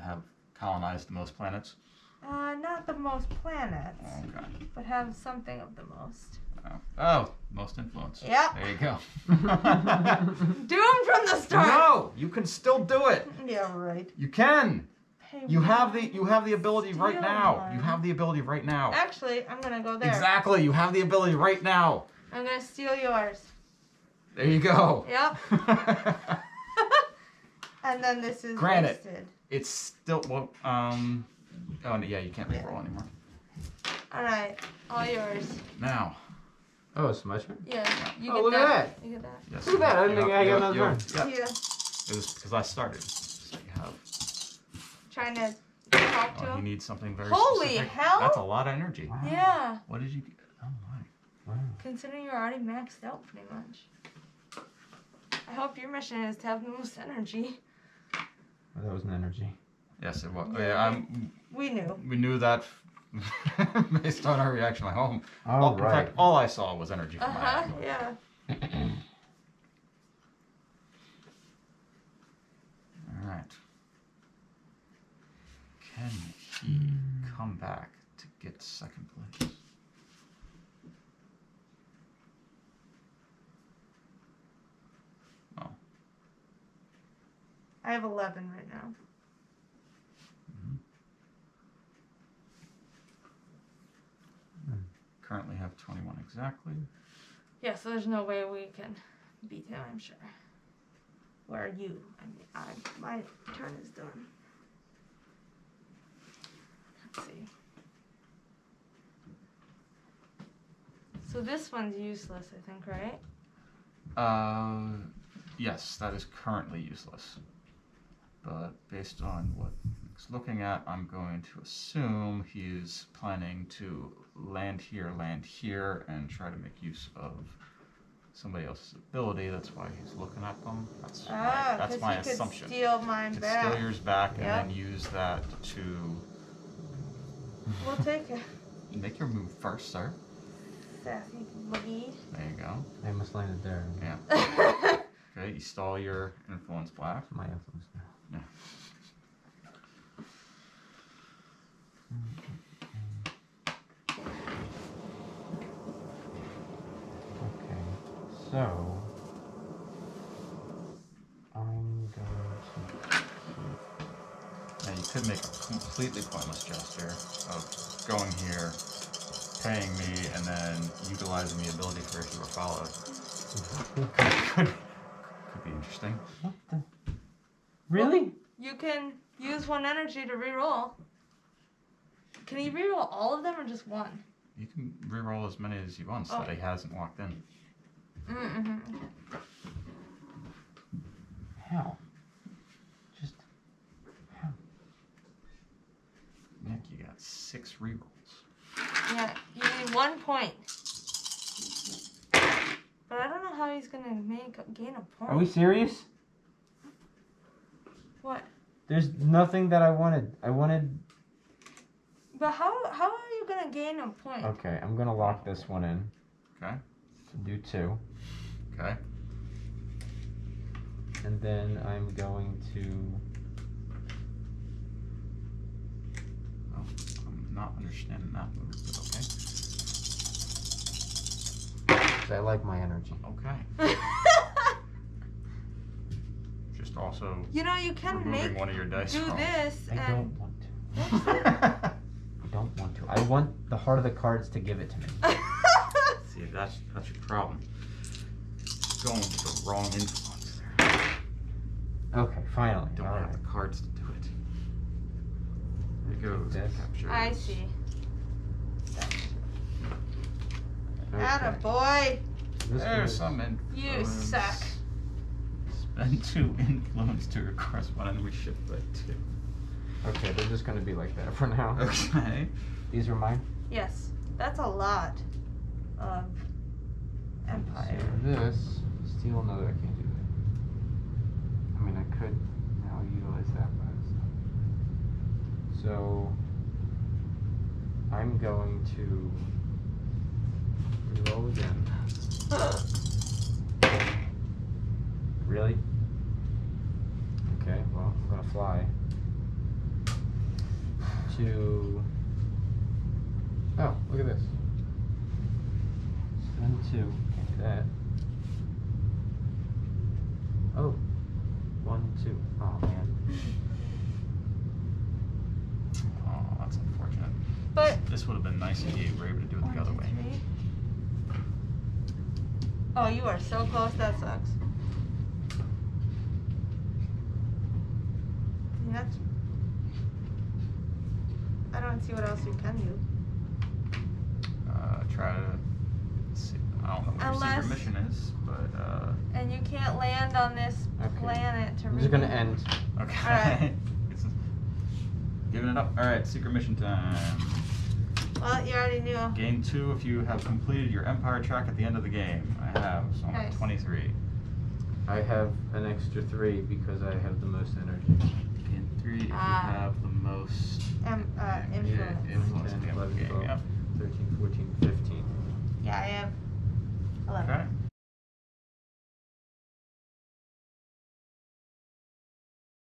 Speaker 1: have colonized the most planets.
Speaker 2: Not the most planets,
Speaker 1: Okay.
Speaker 2: but have something of the most.
Speaker 1: Oh, most influence.
Speaker 2: Yep.
Speaker 1: There you go.
Speaker 2: Doomed from the start.
Speaker 1: No, you can still do it.
Speaker 2: Yeah, right.
Speaker 1: You can.
Speaker 2: Hey,
Speaker 1: You have the ability right
Speaker 2: Steal
Speaker 1: now.
Speaker 2: one.
Speaker 1: You have the ability right now.
Speaker 2: Actually, I'm gonna go there.
Speaker 1: Exactly. You have the ability right now.
Speaker 2: I'm gonna steal yours.
Speaker 1: There you go.
Speaker 2: Yep. And then this is
Speaker 1: Granted.
Speaker 2: wasted.
Speaker 1: It's still well. Oh yeah, you can't re-roll anymore.
Speaker 2: All right, all yours.
Speaker 1: Now.
Speaker 3: Oh, it's my turn?
Speaker 2: Yeah. You
Speaker 3: Oh,
Speaker 2: get
Speaker 3: look at
Speaker 2: that.
Speaker 3: that.
Speaker 2: You get that.
Speaker 1: Yes.
Speaker 3: Look at that, I didn't think I got another turn.
Speaker 1: Yeah.
Speaker 2: Yeah.
Speaker 1: It was because I started. So you have.
Speaker 2: Trying to talk to
Speaker 1: Well, you
Speaker 2: him.
Speaker 1: need something very
Speaker 2: Holy
Speaker 1: specific.
Speaker 2: hell!
Speaker 1: That's a lot of energy.
Speaker 3: Wow.
Speaker 2: Yeah.
Speaker 1: What did you get? Oh my.
Speaker 3: Wow.
Speaker 2: Considering you're already maxed out pretty much. I hope your mission is to have the most energy.
Speaker 3: Oh, that was an energy.
Speaker 1: Yes, it was.
Speaker 2: Yeah. We knew.
Speaker 1: We knew that based on our reaction. Like, oh,
Speaker 3: All
Speaker 1: in
Speaker 3: right.
Speaker 1: fact, all I saw was energy from my angle.
Speaker 2: Yeah.
Speaker 1: All right. Can he come back to get second place? Oh.
Speaker 2: I have 11 right now.
Speaker 1: Currently have 21 exactly.
Speaker 2: Yeah, so there's no way we can beat him, I'm sure. Where are you? My turn is done. Let's see. So this one's useless, I think, right?
Speaker 1: Yes, that is currently useless. But based on what was looking at, I'm going to assume he's planning to land here, and try to make use of somebody else's ability. That's why he's looking at them. That's my
Speaker 2: he
Speaker 1: assumption.
Speaker 2: Could steal mine
Speaker 1: Could
Speaker 2: back.
Speaker 1: steal yours back
Speaker 2: Yep.
Speaker 1: and then use that to
Speaker 2: We'll take it.
Speaker 1: make your move first, sir.
Speaker 2: Sassy boogie.
Speaker 1: There you go.
Speaker 3: I must land it there.
Speaker 1: Yeah. Okay, you stall your influence black.
Speaker 3: My influence now.
Speaker 1: Yeah.
Speaker 3: Okay, so I'm going to.
Speaker 1: Now you could make a completely pointless gesture of going here, paying me, and then utilizing the ability for if you were followed. Could be interesting.
Speaker 3: What the? Really?
Speaker 2: You can use 1 energy to reroll. Can you reroll all of them or just one?
Speaker 1: You can reroll as many as you want so that he hasn't walked in.
Speaker 2: Mm-hmm.
Speaker 3: How? Just how?
Speaker 1: Nick, you got 6 rerolls.
Speaker 2: Yeah, you need 1 point. But I don't know how he's gonna gain a point.
Speaker 3: Are we serious?
Speaker 2: What?
Speaker 3: There's nothing that I wanted. I wanted.
Speaker 2: But how are you gonna gain a point?
Speaker 3: Okay, I'm gonna lock this one in.
Speaker 1: Okay.
Speaker 3: Do 2.
Speaker 1: Okay.
Speaker 3: And then I'm going to.
Speaker 1: Oh, I'm not understanding that move, but okay.
Speaker 3: 'Cause I like my energy.
Speaker 1: Okay. Just also
Speaker 2: You know, you can
Speaker 1: removing one of your dice
Speaker 2: do
Speaker 1: rolls.
Speaker 2: this
Speaker 3: I
Speaker 2: and
Speaker 3: don't want to. I don't want to. I want the heart of the cards to give it to me.
Speaker 1: See, that's your problem. Going with the wrong influence there.
Speaker 3: Okay, finally.
Speaker 1: Don't
Speaker 3: All
Speaker 1: have
Speaker 3: right.
Speaker 1: the cards to do it. There goes
Speaker 3: This.
Speaker 1: capture.
Speaker 2: I see.
Speaker 3: Okay.
Speaker 2: Attaboy!
Speaker 3: This
Speaker 1: There's
Speaker 3: was-
Speaker 1: some influence.
Speaker 2: You suck.
Speaker 1: Spend 2 influence to request 1 and we shift by 2.
Speaker 3: Okay, they're just gonna be like that for now.
Speaker 1: Okay.
Speaker 3: These are mine.
Speaker 2: Yes, that's a lot of empire.
Speaker 3: So this steel. No, I can't do that. I mean, I could now utilize that, but so I'm going to reroll again. Really? Okay. Well, I'm gonna fly to. Oh, look at this. Spend 2. Can't do that. Oh. 1, 2. Oh man.
Speaker 1: Oh, that's unfortunate.
Speaker 2: But
Speaker 1: This would have been nice if you were able to do it the other way.
Speaker 2: 3. Oh, you are so close. That sucks. I mean, that's. I don't see what else you can do.
Speaker 1: Try to see. I don't know what your
Speaker 2: Unless-
Speaker 1: secret mission is, but
Speaker 2: And you can't land on this
Speaker 3: Okay.
Speaker 2: planet to
Speaker 3: I'm just gonna
Speaker 2: read.
Speaker 3: end.
Speaker 1: okay.
Speaker 2: Alright.
Speaker 1: It's giving it up. All right, secret mission time.
Speaker 2: Well, you already knew.
Speaker 1: Gain 2 if you have completed your empire track at the end of the game. I have, so I'm at
Speaker 2: Nice.
Speaker 1: 23.
Speaker 3: I have an extra 3 because I have the most energy.
Speaker 1: Gain 3 if you
Speaker 2: Ah.
Speaker 1: have the most
Speaker 2: Influence.
Speaker 1: influence at the end of the game.
Speaker 3: 12,
Speaker 1: Yep.
Speaker 3: 13, 14, 15.
Speaker 2: Yeah, I have 11.
Speaker 1: Okay.